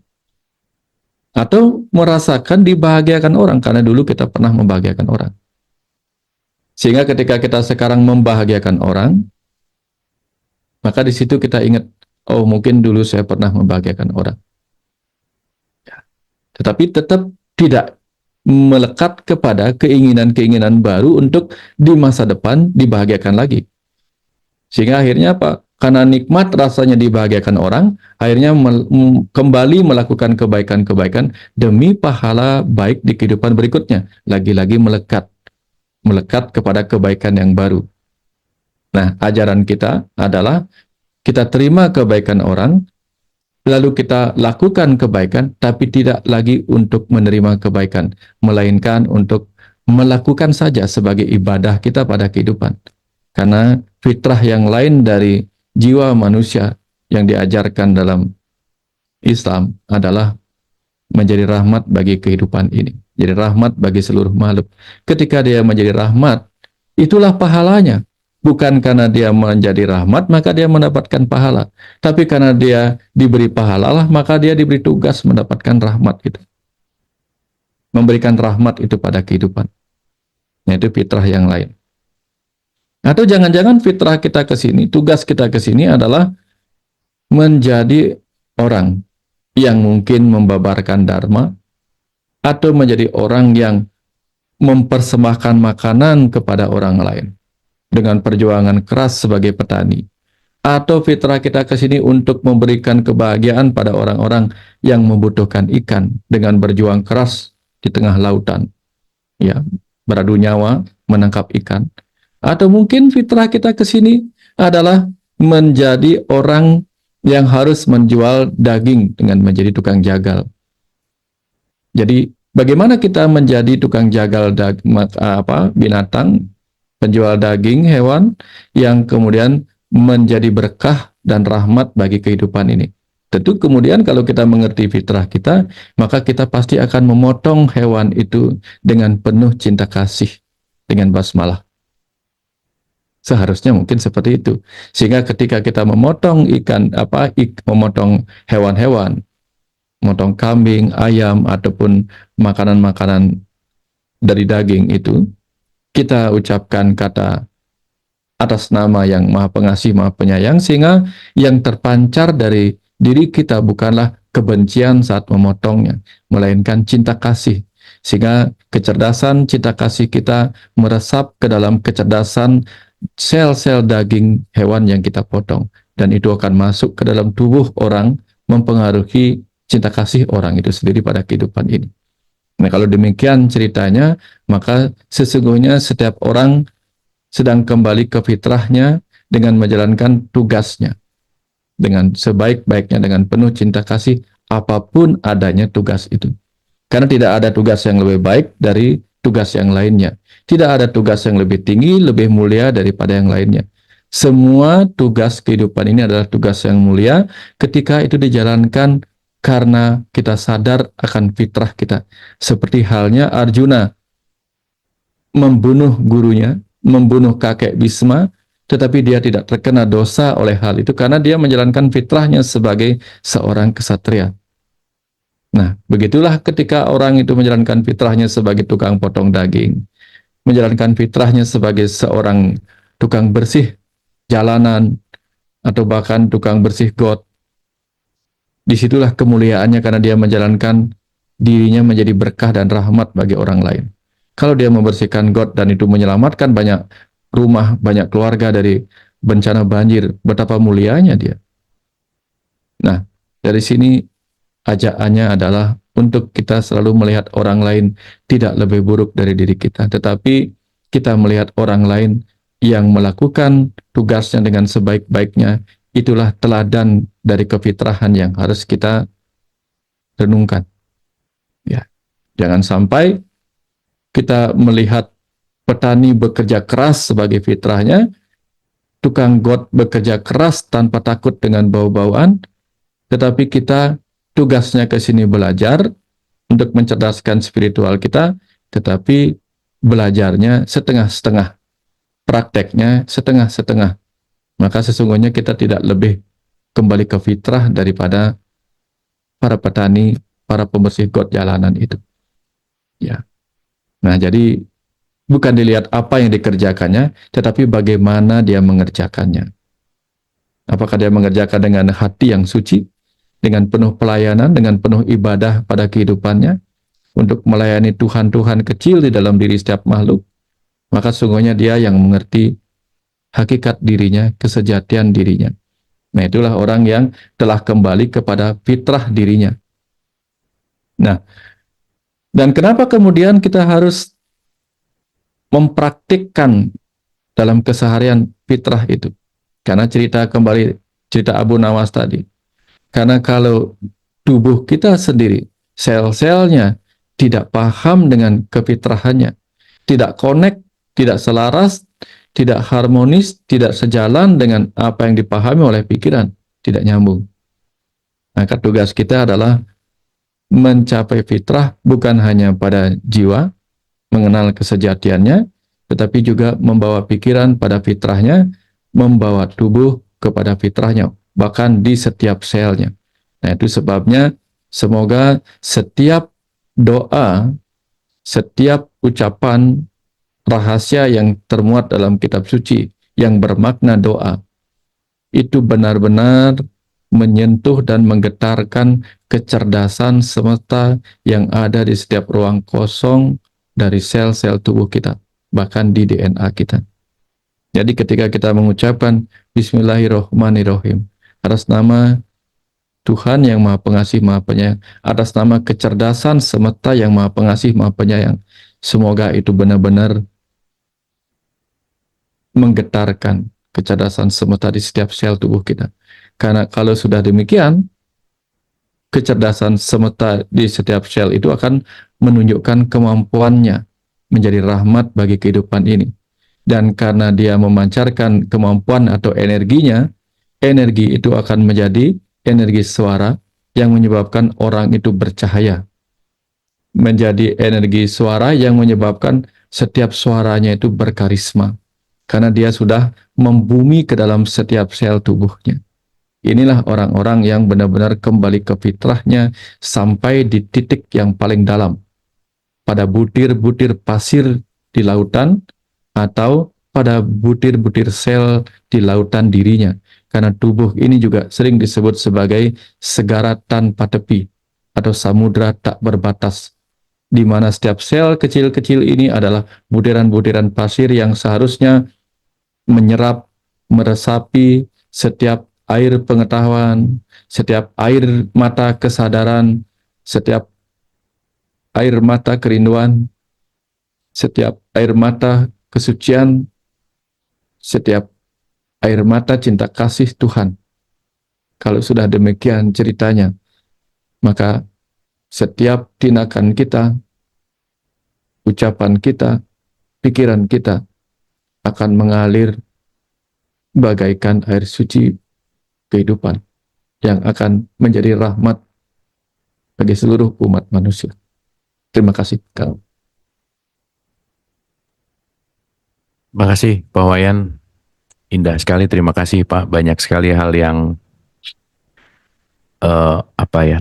atau merasakan dibahagiakan orang, karena dulu kita pernah membahagiakan orang. Sehingga ketika kita sekarang membahagiakan orang, maka di situ kita ingat, oh mungkin dulu saya pernah membahagiakan orang. Tetapi tetap tidak melekat kepada keinginan-keinginan baru untuk di masa depan dibahagiakan lagi. Sehingga akhirnya apa? Karena nikmat rasanya dibahagiakan orang, akhirnya kembali melakukan kebaikan-kebaikan demi pahala baik di kehidupan berikutnya. Lagi-lagi melekat kepada kebaikan yang baru. Nah, ajaran kita adalah kita terima kebaikan orang, lalu kita lakukan kebaikan, tapi tidak lagi untuk menerima kebaikan, melainkan untuk melakukan saja sebagai ibadah kita pada kehidupan. Karena fitrah yang lain dari jiwa manusia yang diajarkan dalam Islam adalah menjadi rahmat bagi kehidupan ini. Jadi rahmat bagi seluruh makhluk. Ketika dia menjadi rahmat, itulah pahalanya. Bukan karena dia menjadi rahmat, maka dia mendapatkan pahala. Tapi karena dia diberi pahala lah, maka dia diberi tugas mendapatkan rahmat itu. Memberikan rahmat itu pada kehidupan. Yaitu fitrah yang lain. Atau jangan-jangan fitrah kita ke sini, tugas kita ke sini adalah menjadi orang yang mungkin membabarkan dharma, atau menjadi orang yang mempersembahkan makanan kepada orang lain dengan perjuangan keras sebagai petani, atau fitrah kita ke sini untuk memberikan kebahagiaan pada orang-orang yang membutuhkan ikan dengan berjuang keras di tengah lautan, ya, beradu nyawa menangkap ikan. Atau mungkin fitrah kita ke sini adalah menjadi orang yang harus menjual daging dengan menjadi tukang jagal. Jadi bagaimana kita menjadi tukang jagal binatang, penjual daging hewan yang kemudian menjadi berkah dan rahmat bagi kehidupan ini. Tentu kemudian kalau kita mengerti fitrah kita, maka kita pasti akan memotong hewan itu dengan penuh cinta kasih, dengan basmalah. Seharusnya mungkin seperti itu. Sehingga ketika kita memotong memotong hewan-hewan, memotong kambing, ayam, ataupun makanan-makanan dari daging itu, kita ucapkan kata atas nama yang Maha Pengasih, Maha Penyayang, sehingga yang terpancar dari diri kita bukanlah kebencian saat memotongnya, melainkan cinta kasih. Sehingga kecerdasan cinta kasih kita meresap ke dalam kecerdasan sel-sel daging hewan yang kita potong. Dan itu akan masuk ke dalam tubuh orang, mempengaruhi cinta kasih orang itu sendiri pada kehidupan ini. Nah, kalau demikian ceritanya, maka sesungguhnya setiap orang sedang kembali ke fitrahnya dengan menjalankan tugasnya dengan sebaik-baiknya, dengan penuh cinta kasih, apapun adanya tugas itu. Karena tidak ada tugas yang lebih baik dari tugas yang lainnya. Tidak ada tugas yang lebih tinggi, lebih mulia daripada yang lainnya. Semua tugas kehidupan ini adalah tugas yang mulia ketika itu dijalankan karena kita sadar akan fitrah kita. Seperti halnya Arjuna membunuh gurunya, membunuh kakek Bisma, tetapi dia tidak terkena dosa oleh hal itu karena dia menjalankan fitrahnya sebagai seorang kesatria. Nah, begitulah ketika orang itu menjalankan fitrahnya sebagai tukang potong daging, menjalankan fitrahnya sebagai seorang tukang bersih jalanan, atau bahkan tukang bersih got. Disitulah kemuliaannya karena dia menjalankan dirinya menjadi berkah dan rahmat bagi orang lain. Kalau dia membersihkan got dan itu menyelamatkan banyak rumah, banyak keluarga dari bencana banjir, betapa mulianya dia. Nah, dari sini ajakannya adalah untuk kita selalu melihat orang lain tidak lebih buruk dari diri kita, tetapi kita melihat orang lain yang melakukan tugasnya dengan sebaik-baiknya, itulah teladan dari kefitrahan yang harus kita renungkan. Ya, jangan sampai kita melihat petani bekerja keras sebagai fitrahnya, tukang got bekerja keras tanpa takut dengan bau-bauan, tetapi kita tugasnya ke sini belajar untuk mencerdaskan spiritual kita, tetapi belajarnya setengah-setengah, prakteknya setengah-setengah. Maka sesungguhnya kita tidak lebih kembali ke fitrah daripada para petani, para pembersih got jalanan itu. Ya. Nah, jadi bukan dilihat apa yang dikerjakannya, tetapi bagaimana dia mengerjakannya. Apakah dia mengerjakan dengan hati yang suci, dengan penuh pelayanan, dengan penuh ibadah pada kehidupannya, untuk melayani Tuhan-Tuhan kecil di dalam diri setiap makhluk, maka sungguhnya dia yang mengerti hakikat dirinya, kesejatian dirinya. Nah, itulah orang yang telah kembali kepada fitrah dirinya. Nah, dan kenapa kemudian kita harus mempraktikkan dalam keseharian fitrah itu? Karena cerita Abu Nawas tadi. Karena kalau tubuh kita sendiri, sel-selnya tidak paham dengan kefitrahannya, tidak connect, tidak selaras, tidak harmonis, tidak sejalan dengan apa yang dipahami oleh pikiran, tidak nyambung. Maka tugas kita adalah mencapai fitrah bukan hanya pada jiwa, mengenal kesejatiannya, tetapi juga membawa pikiran pada fitrahnya, membawa tubuh kepada fitrahnya, bahkan di setiap selnya. Nah, itu sebabnya semoga setiap doa, setiap ucapan rahasia yang termuat dalam kitab suci yang bermakna doa itu benar-benar menyentuh dan menggetarkan kecerdasan semesta yang ada di setiap ruang kosong dari sel-sel tubuh kita, bahkan di DNA kita. Jadi ketika kita mengucapkan Bismillahirrahmanirrahim atas nama Tuhan yang Maha Pengasih Maha Penyayang, atas nama kecerdasan semesta yang Maha Pengasih Maha Penyayang, semoga itu benar-benar menggetarkan kecerdasan semesta di setiap sel tubuh kita. Karena kalau sudah demikian, kecerdasan semesta di setiap sel itu akan menunjukkan kemampuannya menjadi rahmat bagi kehidupan ini. Dan karena dia memancarkan kemampuan atau energinya, energi itu akan menjadi energi suara yang menyebabkan orang itu bercahaya. Menjadi energi suara yang menyebabkan setiap suaranya itu berkarisma. Karena dia sudah membumi ke dalam setiap sel tubuhnya. Inilah orang-orang yang benar-benar kembali ke fitrahnya sampai di titik yang paling dalam. Pada butir-butir pasir di lautan, atau pada butir-butir sel di lautan dirinya. Karena tubuh ini juga sering disebut sebagai segara tanpa tepi atau samudra tak berbatas, di mana setiap sel kecil-kecil ini adalah butiran-butiran pasir yang seharusnya menyerap, meresapi setiap air pengetahuan, setiap air mata kesadaran, setiap air mata kerinduan, setiap air mata kesucian, setiap air mata cinta kasih Tuhan. Kalau sudah demikian ceritanya, maka setiap tindakan kita, ucapan kita, pikiran kita akan mengalir bagaikan air suci kehidupan yang akan menjadi rahmat bagi seluruh umat manusia. Terima kasih. Terima kasih Pak Wayan. Indah sekali, terima kasih Pak. Banyak sekali hal yang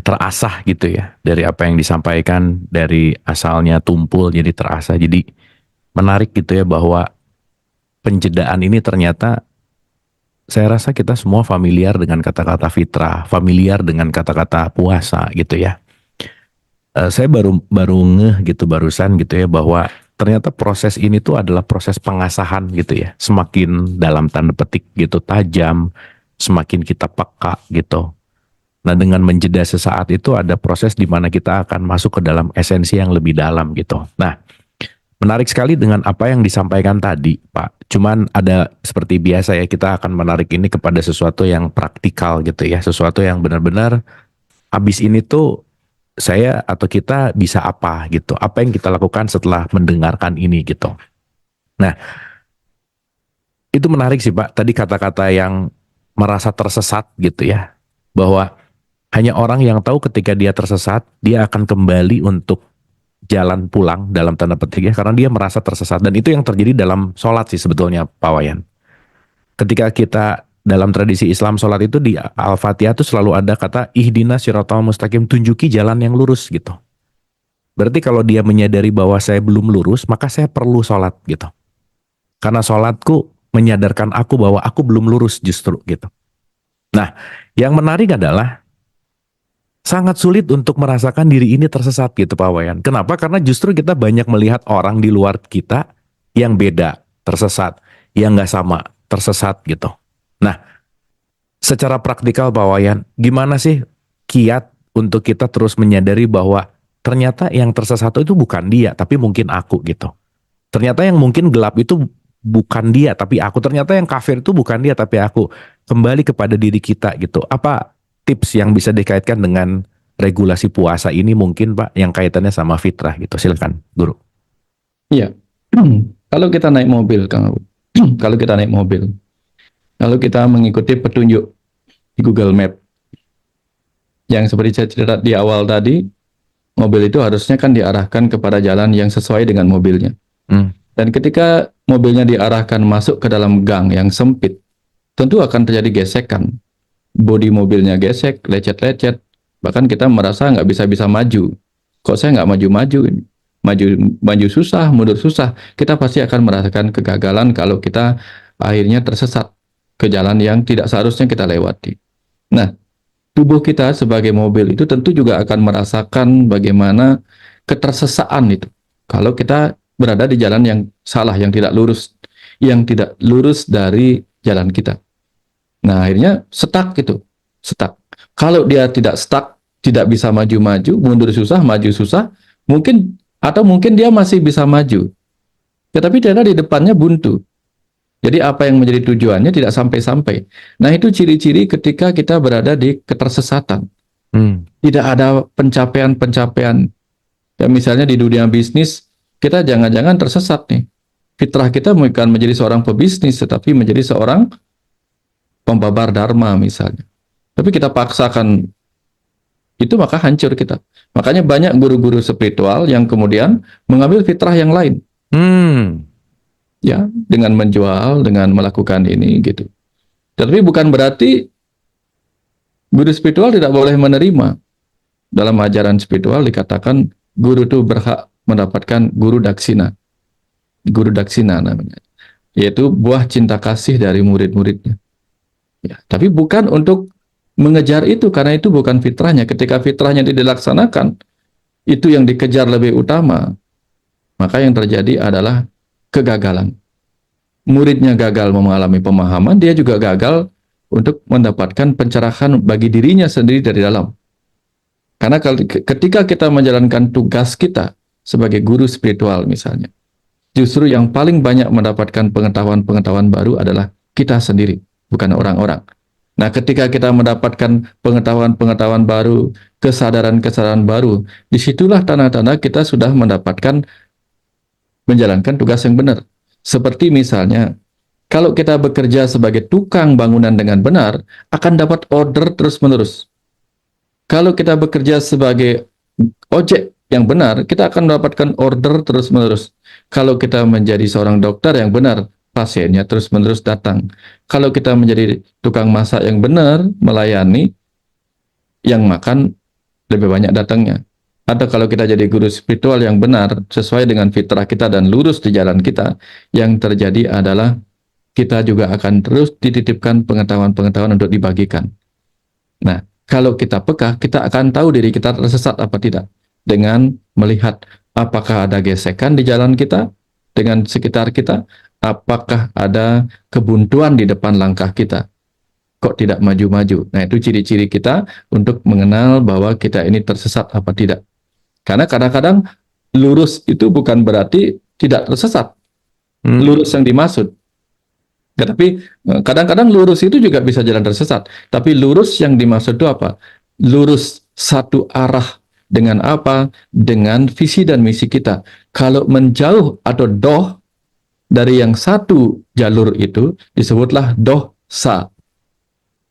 terasah gitu ya dari apa yang disampaikan, dari asalnya tumpul jadi terasa, jadi menarik gitu ya bahwa penjedaan ini ternyata saya rasa kita semua familiar dengan kata-kata fitrah, familiar dengan kata-kata puasa gitu ya. Saya baru ngeh gitu barusan gitu ya bahwa ternyata proses ini tuh adalah proses pengasahan gitu ya, semakin dalam tanda petik gitu tajam, semakin kita peka gitu. Nah, dengan menjeda sesaat itu ada proses di mana kita akan masuk ke dalam esensi yang lebih dalam gitu. Nah, menarik sekali dengan apa yang disampaikan tadi, Pak. Cuman ada seperti biasa ya, kita akan menarik ini kepada sesuatu yang praktikal gitu ya. Sesuatu yang benar-benar habis ini tuh saya atau kita bisa apa gitu. Apa yang kita lakukan setelah mendengarkan ini gitu. Nah, itu menarik sih Pak. Tadi kata-kata yang merasa tersesat gitu ya. Bahwa hanya orang yang tahu ketika dia tersesat, dia akan kembali untuk jalan pulang dalam tanda petik ya, karena dia merasa tersesat. Dan itu yang terjadi dalam sholat sih sebetulnya Pak Wayan. Ketika kita dalam tradisi Islam sholat itu di Al-Fatihah itu selalu ada kata ihdinas siratal mustaqim, tunjuki jalan yang lurus gitu. Berarti kalau dia menyadari bahwa saya belum lurus, maka saya perlu sholat gitu. Karena sholatku menyadarkan aku bahwa aku belum lurus justru gitu. Nah, yang menarik adalah sangat sulit untuk merasakan diri ini tersesat gitu Pak Wayan. Kenapa? Karena justru kita banyak melihat orang di luar kita yang beda, tersesat, yang nggak sama, tersesat gitu. Nah, secara praktikal Pak Wayan, gimana sih kiat untuk kita terus menyadari bahwa ternyata yang tersesat itu bukan dia, tapi mungkin aku gitu. Ternyata yang mungkin gelap itu bukan dia, tapi aku. Ternyata yang kafir itu bukan dia, tapi aku. Kembali kepada diri kita gitu. Apa tips yang bisa dikaitkan dengan regulasi puasa ini mungkin Pak yang kaitannya sama fitrah gitu, silakan Guru. Iya. Kalau kita naik mobil, Kang Abu. Kalau kita naik mobil, lalu kita mengikuti petunjuk di Google Map yang seperti saya cerita di awal tadi, mobil itu harusnya kan diarahkan kepada jalan yang sesuai dengan mobilnya. Dan ketika mobilnya diarahkan masuk ke dalam gang yang sempit, tentu akan terjadi gesekan. Bodi mobilnya gesek, lecet-lecet, bahkan kita merasa nggak bisa maju. Kok saya nggak maju-maju? Maju susah, mundur susah. Kita pasti akan merasakan kegagalan kalau kita akhirnya tersesat ke jalan yang tidak seharusnya kita lewati. Nah, tubuh kita sebagai mobil itu tentu juga akan merasakan bagaimana ketersesaan itu. Kalau kita berada di jalan yang salah, yang tidak lurus dari jalan kita. Nah, akhirnya stuck gitu, stuck. Kalau dia tidak stuck, tidak bisa maju-maju, mundur susah, maju susah, mungkin dia masih bisa maju. Tetapi ternyata di depannya buntu. Jadi apa yang menjadi tujuannya tidak sampai-sampai. Nah, itu ciri-ciri ketika kita berada di ketersesatan. Tidak ada pencapaian-pencapaian. Ya, misalnya di dunia bisnis, kita jangan-jangan tersesat nih. Fitrah kita bukan menjadi seorang pebisnis, tetapi menjadi seorang pembabar dharma misalnya. Tapi kita paksakan itu, maka hancur kita. Makanya banyak guru-guru spiritual yang kemudian mengambil fitrah yang lain. Ya, dengan menjual, dengan melakukan ini gitu. Tapi bukan berarti guru spiritual tidak boleh menerima. Dalam ajaran spiritual dikatakan guru itu berhak mendapatkan guru daksina. Guru daksina namanya. Yaitu buah cinta kasih dari murid-muridnya. Ya, tapi bukan untuk mengejar itu, karena itu bukan fitrahnya. Ketika fitrahnya tidak dilaksanakan, itu yang dikejar lebih utama, maka yang terjadi adalah kegagalan. Muridnya gagal mengalami pemahaman, dia juga gagal untuk mendapatkan pencerahan bagi dirinya sendiri dari dalam. Karena ketika kita menjalankan tugas kita sebagai guru spiritual misalnya, justru yang paling banyak mendapatkan pengetahuan-pengetahuan baru adalah kita sendiri, bukan orang-orang. Nah, ketika kita mendapatkan pengetahuan-pengetahuan baru, kesadaran-kesadaran baru, disitulah tanda-tanda kita sudah mendapatkan menjalankan tugas yang benar. Seperti misalnya, kalau kita bekerja sebagai tukang bangunan dengan benar, akan dapat order terus-menerus. Kalau kita bekerja sebagai ojek yang benar, kita akan mendapatkan order terus-menerus. Kalau kita menjadi seorang dokter yang benar, pasiennya terus-menerus datang. Kalau kita menjadi tukang masak yang benar, melayani, yang makan lebih banyak datangnya. Atau kalau kita jadi guru spiritual yang benar, sesuai dengan fitrah kita dan lurus di jalan kita, yang terjadi adalah kita juga akan terus dititipkan pengetahuan-pengetahuan untuk dibagikan. Nah, kalau kita peka, kita akan tahu diri kita tersesat apa tidak. Dengan melihat apakah ada gesekan di jalan kita, dengan sekitar kita, apakah ada kebuntuan di depan langkah kita. Kok tidak maju-maju? Nah, itu ciri-ciri kita untuk mengenal bahwa kita ini tersesat apa tidak. Karena kadang-kadang lurus itu bukan berarti tidak tersesat. Lurus yang dimaksud. Tetapi kadang-kadang lurus itu juga bisa jalan tersesat. Tapi lurus yang dimaksud itu apa? Lurus satu arah dengan apa? Dengan visi dan misi kita. Kalau menjauh atau doh dari yang satu jalur itu disebutlah dosa.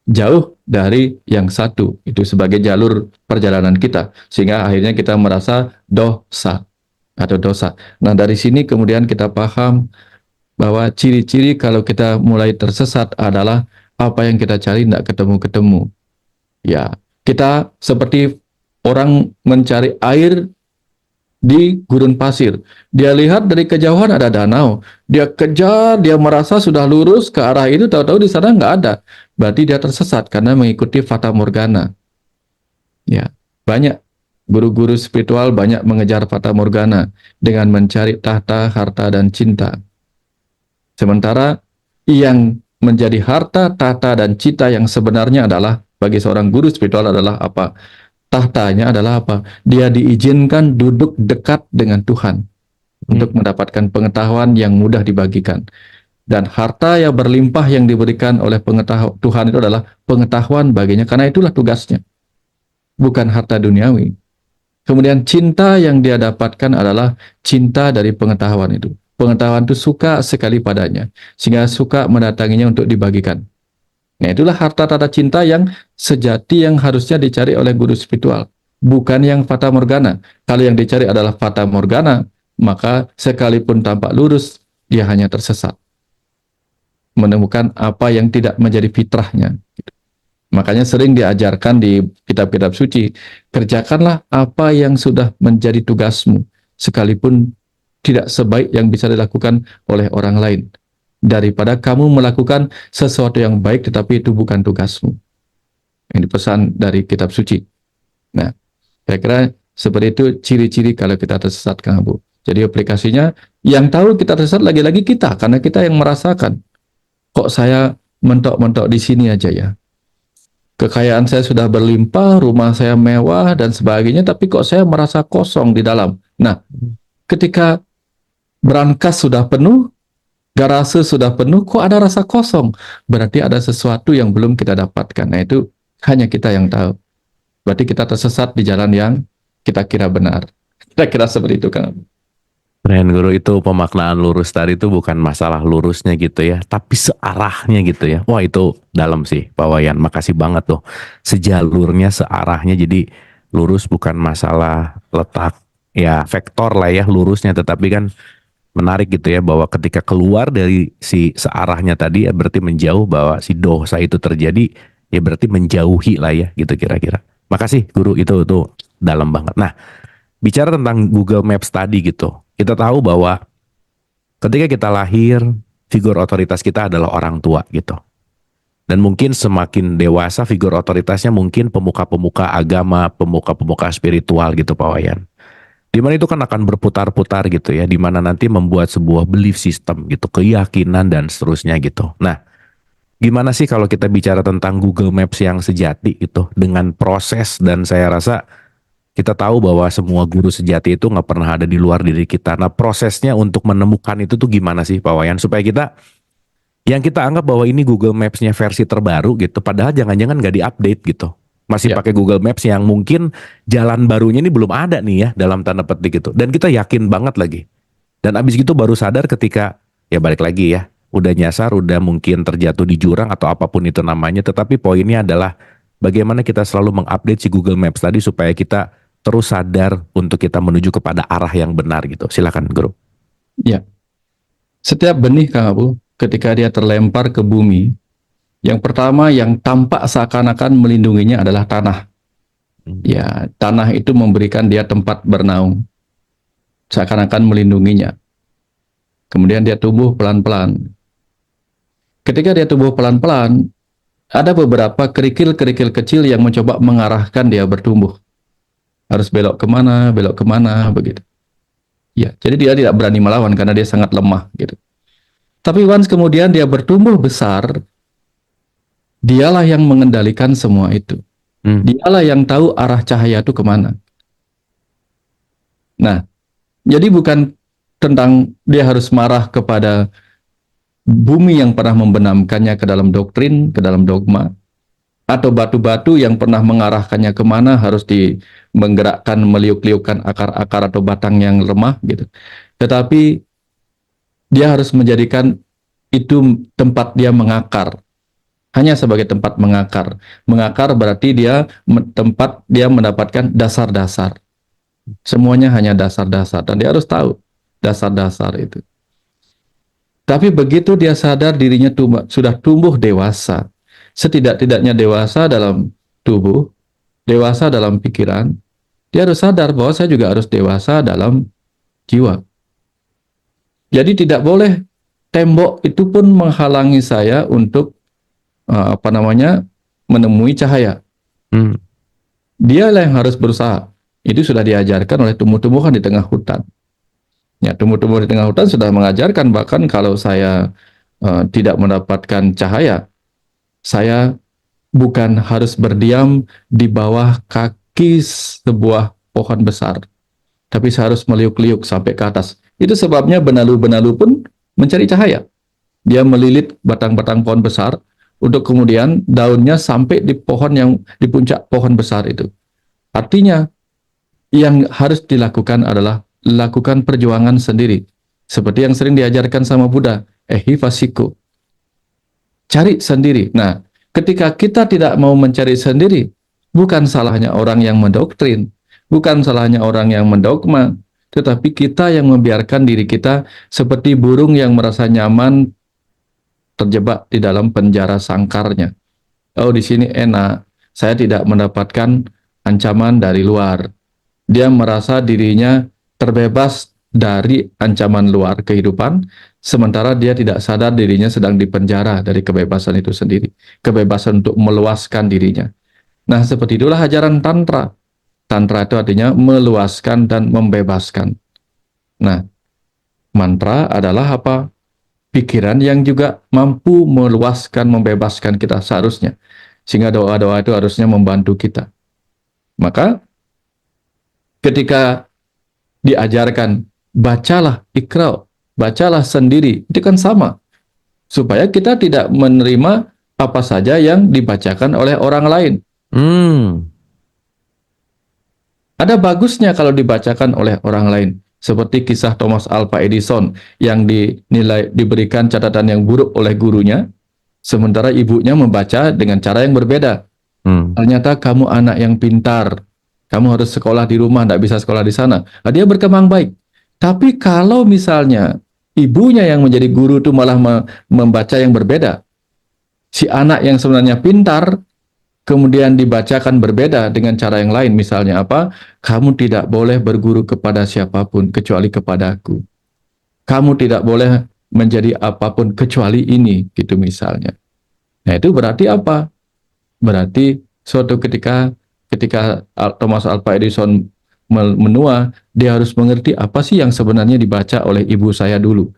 Jauh dari yang satu itu sebagai jalur perjalanan kita. Sehingga akhirnya kita merasa dosa atau dosa. Nah, dari sini kemudian kita paham bahwa ciri-ciri kalau kita mulai tersesat adalah apa yang kita cari tidak ketemu-ketemu. Ya, kita seperti orang mencari air di gurun pasir. Dia lihat dari kejauhan ada danau. Dia kejar, dia merasa sudah lurus ke arah itu, tahu-tahu di sana nggak ada. Berarti dia tersesat karena mengikuti fata morgana. Ya, banyak guru-guru spiritual banyak mengejar fata morgana dengan mencari tahta, harta, dan cinta. Sementara yang menjadi harta, tahta, dan cita yang sebenarnya adalah bagi seorang guru spiritual adalah apa? Tahtanya adalah apa? Dia diizinkan duduk dekat dengan Tuhan untuk mendapatkan pengetahuan yang mudah dibagikan. Dan harta yang berlimpah yang diberikan oleh Tuhan itu adalah pengetahuan baginya, karena itulah tugasnya. Bukan harta duniawi. Kemudian cinta yang dia dapatkan adalah cinta dari pengetahuan itu. Pengetahuan itu suka sekali padanya, sehingga suka mendatanginya untuk dibagikan. Nah, itulah harta tata cinta yang sejati yang harusnya dicari oleh guru spiritual, bukan yang fata morgana. Kalau yang dicari adalah fata morgana, maka sekalipun tampak lurus, dia hanya tersesat. Menemukan apa yang tidak menjadi fitrahnya. Makanya sering diajarkan di kitab-kitab suci, kerjakanlah apa yang sudah menjadi tugasmu, sekalipun tidak sebaik yang bisa dilakukan oleh orang lain. Daripada kamu melakukan sesuatu yang baik tetapi itu bukan tugasmu. Yang dipesan dari kitab suci. Nah, saya kira seperti itu ciri-ciri kalau kita tersesat, Kang Abu. Jadi aplikasinya, yang tahu kita tersesat lagi-lagi kita, karena kita yang merasakan. Kok saya mentok-mentok di sini aja ya? Kekayaan saya sudah berlimpah, rumah saya mewah dan sebagainya, tapi kok saya merasa kosong di dalam. Nah, ketika brankas sudah penuh, garase sudah penuh, kok ada rasa kosong? Berarti ada sesuatu yang belum kita dapatkan. Nah, itu hanya kita yang tahu. Berarti kita tersesat di jalan yang kita kira benar. Kira-kira seperti itu, Kang. Keren Guru, itu pemaknaan lurus tadi itu bukan masalah lurusnya gitu ya, tapi searahnya gitu ya. Wah, itu dalam sih Pak Wayan. Makasih banget tuh. Sejalurnya, searahnya, jadi lurus bukan masalah letak ya vektor lah ya lurusnya, tetapi kan menarik gitu ya bahwa ketika keluar dari si searahnya tadi ya berarti menjauh, bahwa si dosa itu terjadi ya berarti menjauhi lah ya gitu kira-kira. Makasih Guru, itu dalam banget. Nah, bicara tentang Google Maps tadi gitu, kita tahu bahwa ketika kita lahir, figur otoritas kita adalah orang tua gitu. Dan mungkin semakin dewasa figur otoritasnya mungkin pemuka-pemuka agama, pemuka-pemuka spiritual gitu Pak Wayan. Dimana itu kan akan berputar-putar gitu ya, dimana nanti membuat sebuah belief system gitu, keyakinan dan seterusnya gitu. Nah, gimana sih kalau kita bicara tentang Google Maps yang sejati gitu, dengan proses, dan saya rasa Kita tahu bahwa semua guru sejati itu nggak pernah ada di luar diri kita. Nah, prosesnya untuk menemukan itu tuh gimana sih Pak Wayan? Supaya kita, yang kita anggap bahwa ini Google Maps-nya versi terbaru gitu, padahal jangan-jangan nggak diupdate gitu. Masih Ya, pakai Google Maps yang mungkin jalan barunya ini belum ada nih ya dalam tanda petik gitu. Dan kita yakin banget lagi. Dan abis gitu baru sadar ketika, ya balik lagi ya, udah nyasar, udah mungkin terjatuh di jurang atau apapun itu namanya. Tetapi poinnya adalah bagaimana kita selalu mengupdate si Google Maps tadi supaya kita terus sadar untuk kita menuju kepada arah yang benar gitu. Silakan Guru. ya. Setiap benih, Kang Abu, ketika dia terlempar ke bumi, yang pertama yang tampak seakan-akan melindunginya adalah tanah. Ya, tanah itu memberikan dia tempat bernaung, seakan-akan melindunginya. Kemudian dia tumbuh pelan-pelan. Ketika dia tumbuh pelan-pelan, ada beberapa kerikil-kerikil kecil yang mencoba mengarahkan dia bertumbuh. Harus belok kemana, begitu. Ya, jadi dia tidak berani melawan karena dia sangat lemah, gitu. Tapi once kemudian dia bertumbuh besar, dialah yang mengendalikan semua itu. Dialah yang tahu arah cahaya itu kemana. Nah, jadi bukan tentang dia harus marah kepada bumi yang pernah membenamkannya ke dalam doktrin, ke dalam dogma, atau batu-batu yang pernah mengarahkannya kemana harus menggerakkan, meliuk-liukkan akar-akar atau batang yang lemah gitu. Tetapi dia harus menjadikan itu tempat dia mengakar, hanya sebagai tempat mengakar. Mengakar berarti tempat dia mendapatkan dasar-dasar. Semuanya hanya dasar-dasar dan dia harus tahu dasar-dasar itu. Tapi begitu dia sadar dirinya sudah tumbuh dewasa, setidak-tidaknya dewasa dalam tubuh, dewasa dalam pikiran, dia harus sadar bahwa saya juga harus dewasa dalam jiwa. Jadi tidak boleh tembok itu pun menghalangi saya untuk menemui cahaya. Dialah yang harus berusaha. Itu sudah diajarkan oleh tumbuh-tumbuhan di tengah hutan. Ya, tumbuh-tumbuhan di tengah hutan sudah mengajarkan bahkan kalau saya tidak mendapatkan cahaya, saya bukan harus berdiam di bawah kaki sebuah pohon besar, tapi saya harus meliuk-liuk sampai ke atas. Itu sebabnya benalu-benalu pun mencari cahaya. Dia melilit batang-batang pohon besar untuk kemudian daunnya sampai di puncak pohon besar itu. Artinya yang harus dilakukan adalah lakukan perjuangan sendiri. Seperti yang sering diajarkan sama Buddha, ehivasiko. Cari sendiri. Nah, ketika kita tidak mau mencari sendiri, bukan salahnya orang yang mendoktrin, bukan salahnya orang yang mendogma, tetapi kita yang membiarkan diri kita seperti burung yang merasa nyaman terjebak di dalam penjara sangkarnya. Oh, di sini enak, saya tidak mendapatkan ancaman dari luar. Dia merasa dirinya terbebas dari ancaman luar kehidupan, sementara dia tidak sadar dirinya sedang dipenjara dari kebebasan itu sendiri. Kebebasan untuk meluaskan dirinya. Nah, seperti itulah ajaran Tantra. Tantra itu artinya meluaskan dan membebaskan. Nah, mantra adalah apa? Pikiran yang juga mampu meluaskan, membebaskan kita seharusnya. Sehingga doa-doa itu harusnya membantu kita. Maka ketika diajarkan, bacalah ikra, bacalah sendiri, itu kan sama. Supaya kita tidak menerima apa saja yang dibacakan oleh orang lain. Ada bagusnya kalau dibacakan oleh orang lain. Seperti kisah Thomas Alva Edison yang diberikan catatan yang buruk oleh gurunya, sementara ibunya membaca dengan cara yang berbeda. Ternyata kamu anak yang pintar, kamu harus sekolah di rumah, tidak bisa sekolah di sana. Nah, dia berkembang baik. Tapi kalau misalnya ibunya yang menjadi guru itu malah membaca yang berbeda, si anak yang sebenarnya pintar kemudian dibacakan berbeda dengan cara yang lain. Misalnya apa? Kamu tidak boleh berguru kepada siapapun kecuali kepadaku. Kamu tidak boleh menjadi apapun kecuali ini, gitu misalnya. Nah, itu berarti apa? Berarti suatu ketika Thomas Alva Edison menua, dia harus mengerti apa sih yang sebenarnya dibaca oleh ibu saya dulu.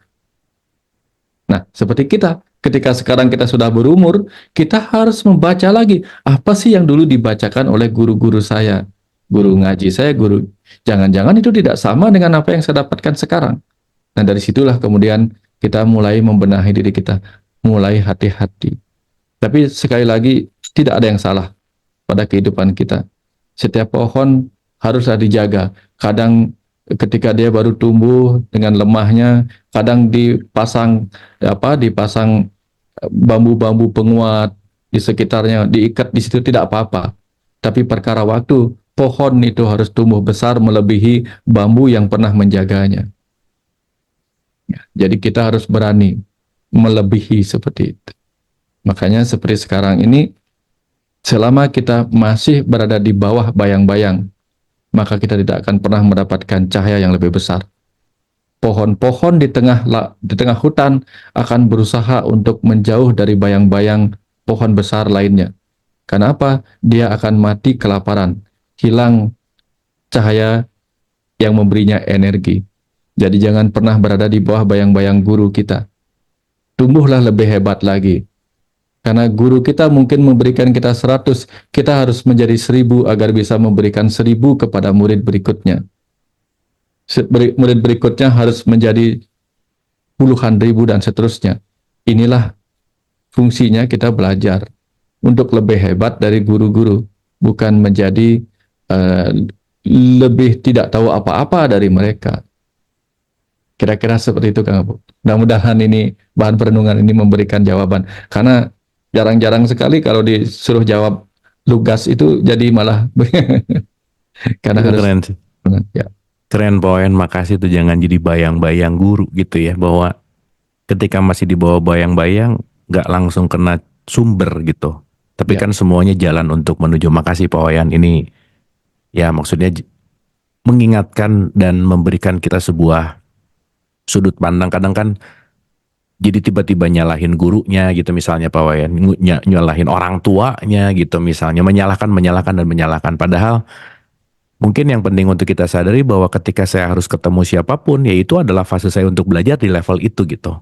Nah, seperti kita, ketika sekarang kita sudah berumur, kita harus membaca lagi apa sih yang dulu dibacakan oleh guru-guru saya guru ngaji saya, guru jangan-jangan itu tidak sama dengan apa yang saya dapatkan sekarang. Nah, dari situlah kemudian kita mulai membenahi diri kita, mulai hati-hati. Tapi sekali lagi, tidak ada yang salah pada kehidupan kita. Setiap pohon haruslah dijaga. Kadang ketika dia baru tumbuh dengan lemahnya, kadang dipasang bambu-bambu penguat di sekitarnya, diikat di situ tidak apa-apa. Tapi perkara waktu, pohon itu harus tumbuh besar melebihi bambu yang pernah menjaganya. Jadi kita harus berani melebihi seperti itu. Makanya seperti sekarang ini, selama kita masih berada di bawah bayang-bayang, maka kita tidak akan pernah mendapatkan cahaya yang lebih besar. Pohon-pohon di tengah hutan akan berusaha untuk menjauh dari bayang-bayang pohon besar lainnya. Kenapa? Dia akan mati kelaparan, hilang cahaya yang memberinya energi. Jadi jangan pernah berada di bawah bayang-bayang guru kita. Tumbuhlah lebih hebat lagi. Karena guru kita mungkin memberikan kita 100, kita harus menjadi 1000 agar bisa memberikan 1000 kepada murid berikutnya. Murid berikutnya harus menjadi puluhan ribu dan seterusnya. Inilah fungsinya kita belajar untuk lebih hebat dari guru-guru, bukan menjadi lebih tidak tahu apa-apa dari mereka. Kira-kira seperti itu, Kang Abu. Mudah-mudahan ini bahan perenungan ini memberikan jawaban. Karena jarang-jarang sekali kalau disuruh jawab lugas itu jadi malah karena Itu harus keren sih. ya. Keren poin, makasih tuh, jangan jadi bayang-bayang guru gitu ya, bahwa ketika masih di bawah bayang-bayang nggak langsung kena sumber gitu. Tapi Ya. kan semuanya jalan untuk menuju. Makasih Pak Wayan, ini ya maksudnya mengingatkan dan memberikan kita sebuah sudut pandang. Kadang kan jadi tiba-tiba nyalahin gurunya gitu misalnya Pak Wayan, nyalahin orang tuanya gitu misalnya, menyalahkan. Padahal mungkin yang penting untuk kita sadari bahwa ketika saya harus ketemu siapapun, ya itu adalah fase saya untuk belajar di level itu gitu.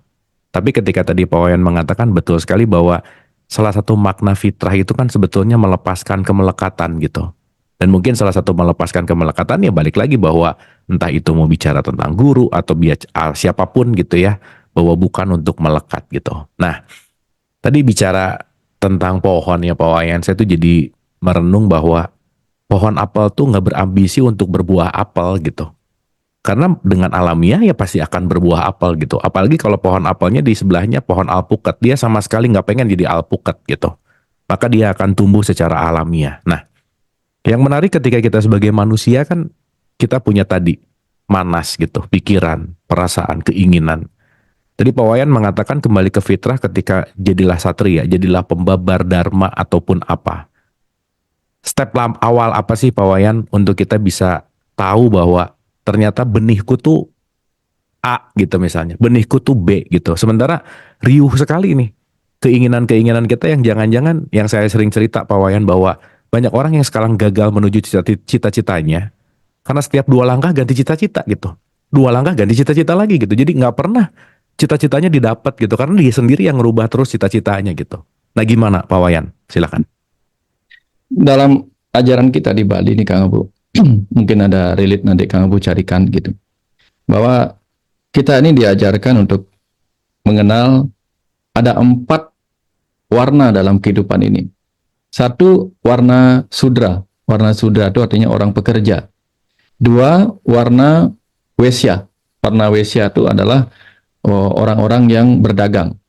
Tapi ketika tadi Pak Wayan mengatakan betul sekali bahwa salah satu makna fitrah itu kan sebetulnya melepaskan kemelekatan gitu. Dan mungkin salah satu melepaskan kemelekatan ya balik lagi bahwa entah itu mau bicara tentang guru atau siapapun gitu ya, bahwa bukan untuk melekat gitu. Nah, tadi bicara tentang pohon ya Pak Wayan, saya tuh jadi merenung bahwa pohon apel tuh nggak berambisi untuk berbuah apel gitu. Karena dengan alamiah ya pasti akan berbuah apel gitu. Apalagi kalau pohon apelnya di sebelahnya pohon alpukat, dia sama sekali nggak pengen jadi alpukat gitu. Maka dia akan tumbuh secara alamiah. Nah, yang menarik ketika kita sebagai manusia kan kita punya tadi manas gitu, pikiran, perasaan, keinginan. Tadi Pak Wayan mengatakan kembali ke fitrah ketika jadilah satria, jadilah pembabar dharma ataupun apa. Step awal apa sih Pak Wayan untuk kita bisa tahu bahwa ternyata benihku tuh A gitu misalnya, benihku tuh B gitu. Sementara riuh sekali nih keinginan-keinginan kita yang jangan-jangan, yang saya sering cerita Pak Wayan, bahwa banyak orang yang sekarang gagal menuju cita-citanya karena setiap 2 langkah ganti cita-cita gitu. 2 langkah ganti cita-cita lagi gitu. Jadi nggak pernah cita-citanya didapat gitu, karena dia sendiri yang ngerubah terus cita-citanya gitu. Nah gimana Pak Wayan? Silakan. Dalam ajaran kita di Bali nih Kang Abu, mungkin ada relate nanti Kang Abu carikan gitu, bahwa kita ini diajarkan untuk mengenal ada 4 warna dalam kehidupan ini. 1, warna sudra. Warna sudra itu artinya orang pekerja. 2, warna wesya. Warna wesya itu adalah orang-orang yang berdagang.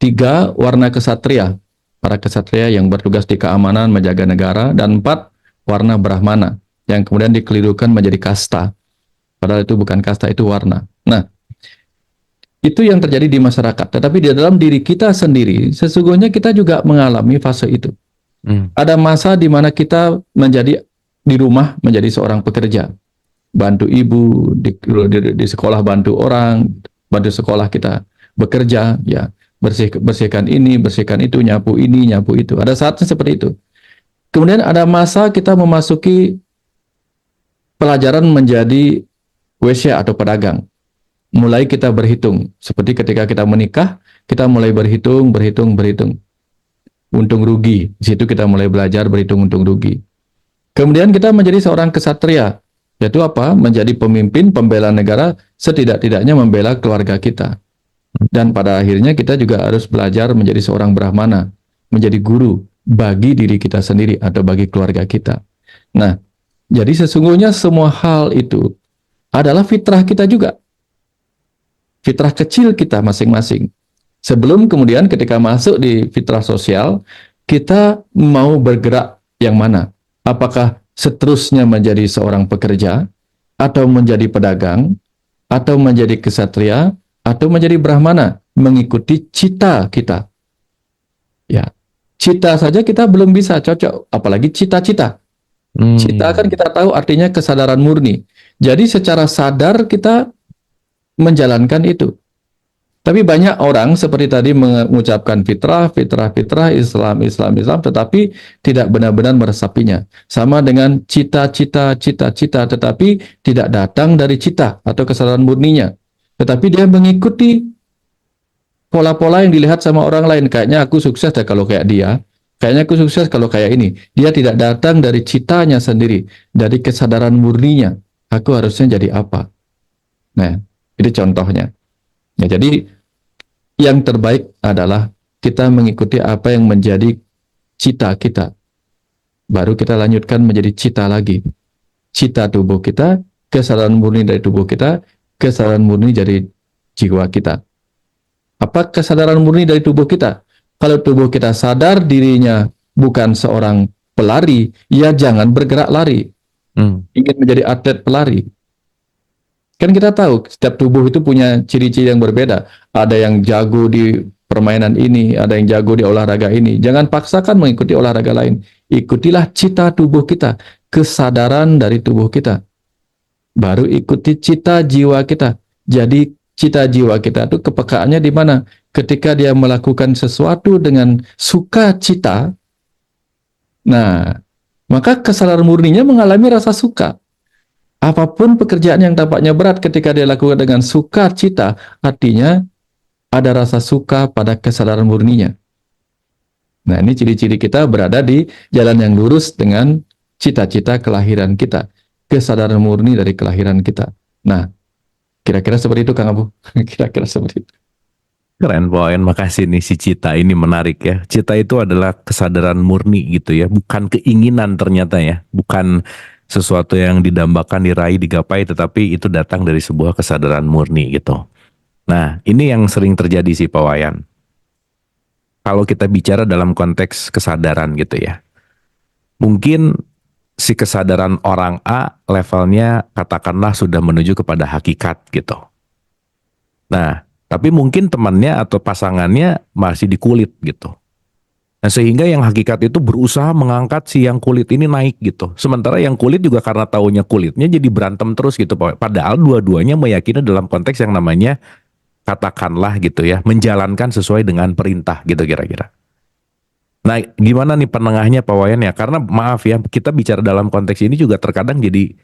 3, warna kesatria. Para kesatria yang bertugas di keamanan, menjaga negara. Dan 4, warna brahmana, yang kemudian dikelirukan menjadi kasta. Padahal itu bukan kasta, itu warna. Nah, itu yang terjadi di masyarakat. Tetapi di dalam diri kita sendiri, sesungguhnya kita juga mengalami fase itu. Ada masa di mana kita menjadi di rumah menjadi seorang pekerja. Bantu ibu, di sekolah bantu orang, bantu sekolah kita bekerja, ya, bersihkan ini, bersihkan itu, nyapu ini, nyapu itu. Ada saatnya seperti itu. Kemudian ada masa kita memasuki pelajaran menjadi wesya atau pedagang. Mulai kita berhitung. Seperti ketika kita menikah, kita mulai berhitung. Untung rugi. Di situ kita mulai belajar berhitung untung rugi. Kemudian kita menjadi seorang kesatria, yaitu apa? Menjadi pemimpin pembela negara, setidak-tidaknya membela keluarga kita. Dan pada akhirnya kita juga harus belajar menjadi seorang brahmana, menjadi guru bagi diri kita sendiri atau bagi keluarga kita. Nah, jadi sesungguhnya semua hal itu adalah fitrah kita juga, fitrah kecil kita masing-masing. Sebelum kemudian ketika masuk di fitrah sosial, kita mau bergerak yang mana? Apakah seterusnya menjadi seorang pekerja, atau menjadi pedagang, atau menjadi kesatria, atau menjadi brahmana, mengikuti cita kita. Ya, cita saja kita belum bisa cocok, apalagi cita-cita. Cita kan kita tahu artinya kesadaran murni. Jadi secara sadar kita menjalankan itu. Tapi banyak orang seperti tadi mengucapkan fitrah, fitrah, fitrah, Islam, Islam, Islam, tetapi tidak benar-benar meresapinya. Sama dengan cita-cita, cita-cita, tetapi tidak datang dari cita atau kesadaran murninya. Tetapi dia mengikuti pola-pola yang dilihat sama orang lain. Kayaknya aku sukses deh kalau kayak dia. Kayaknya aku sukses kalau kayak ini. Dia tidak datang dari citanya sendiri, dari kesadaran murninya. Aku harusnya jadi apa? Nah, itu contohnya. Ya, jadi yang terbaik adalah kita mengikuti apa yang menjadi cita kita. Baru kita lanjutkan menjadi cita lagi. Cita tubuh kita, kesadaran murni dari tubuh kita, kesadaran murni dari jiwa kita. Apa kesadaran murni dari tubuh kita? Kalau tubuh kita sadar dirinya bukan seorang pelari, ya jangan bergerak lari. Ingin menjadi atlet pelari. Kan kita tahu setiap tubuh itu punya ciri-ciri yang berbeda. Ada yang jago di permainan ini, ada yang jago di olahraga ini. Jangan paksakan mengikuti olahraga lain. Ikutilah cita tubuh kita, kesadaran dari tubuh kita. Baru ikuti cita jiwa kita. Jadi cita jiwa kita itu kepekaannya di mana? Ketika dia melakukan sesuatu dengan sukacita, nah, maka kesadaran murninya mengalami rasa suka. Apapun pekerjaan yang tampaknya berat ketika dia lakukan dengan sukacita, artinya ada rasa suka pada kesadaran murninya. Nah, ini ciri-ciri kita berada di jalan yang lurus dengan cita-cita kelahiran kita, kesadaran murni dari kelahiran kita. Nah, kira-kira seperti itu Kang Abu. Kira-kira seperti itu. Keren Pak Wayan, makasih nih si cita ini menarik ya. Cita itu adalah kesadaran murni gitu ya, bukan keinginan ternyata ya, bukan sesuatu yang didambakan, diraih, digapai, tetapi itu datang dari sebuah kesadaran murni gitu. Nah, ini yang sering terjadi sih Pak Wayan. Kalau kita bicara dalam konteks kesadaran gitu ya, mungkin si kesadaran orang A levelnya katakanlah sudah menuju kepada hakikat gitu. Nah, tapi mungkin temannya atau pasangannya masih di kulit gitu. Nah, sehingga yang hakikat itu berusaha mengangkat si yang kulit ini naik gitu. Sementara yang kulit juga karena taunya kulitnya jadi berantem terus gitu. Padahal dua-duanya meyakini dalam konteks yang namanya katakanlah gitu ya, menjalankan sesuai dengan perintah gitu kira-kira. Nah, gimana nih penengahnya Pak Wayan ya? Karena maaf ya, kita bicara dalam konteks ini juga terkadang jadi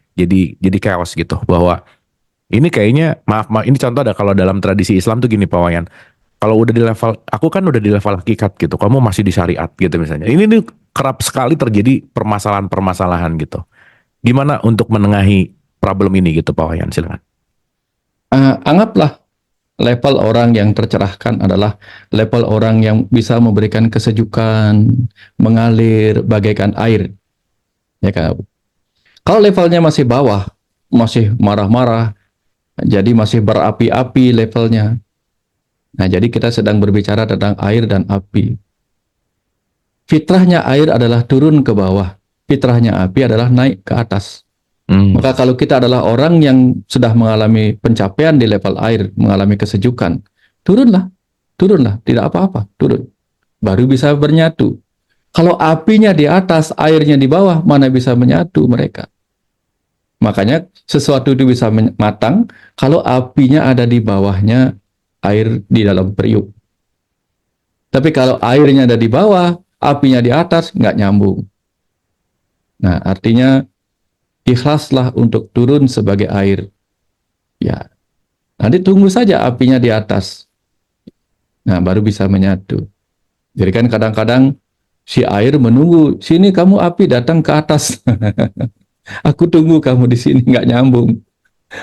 chaos gitu, bahwa ini kayaknya maaf ini contoh ada kalau dalam tradisi Islam tuh gini Pak Wayan. Kalau udah di level, aku kan udah di level hakikat gitu, kamu masih di syariat gitu misalnya. Ini nih kerap sekali terjadi permasalahan-permasalahan gitu. Gimana untuk menengahi problem ini gitu Pak Wayan, silakan. Anggaplah level orang yang tercerahkan adalah level orang yang bisa memberikan kesejukan, mengalir bagaikan air. Ya kan? Kalau levelnya masih bawah, masih marah-marah, jadi masih berapi-api levelnya. Nah, jadi kita sedang berbicara tentang air dan api. Fitrahnya air adalah turun ke bawah. Fitrahnya api adalah naik ke atas. Maka kalau kita adalah orang yang sudah mengalami pencapaian di level air, mengalami kesejukan, turunlah, tidak apa-apa, turun. Baru bisa bernyatu. Kalau apinya di atas, airnya di bawah, mana bisa menyatu mereka? Makanya sesuatu itu bisa matang kalau apinya ada di bawahnya air di dalam periuk. Tapi kalau airnya ada di bawah, apinya di atas, nggak nyambung. Nah, artinya ikhlaslah untuk turun sebagai air. Ya, nanti tunggu saja apinya di atas. Nah, baru bisa menyatu. Jadi kan kadang-kadang Si air menunggu, sini kamu api datang ke atas. Aku tunggu kamu di sini, nggak nyambung.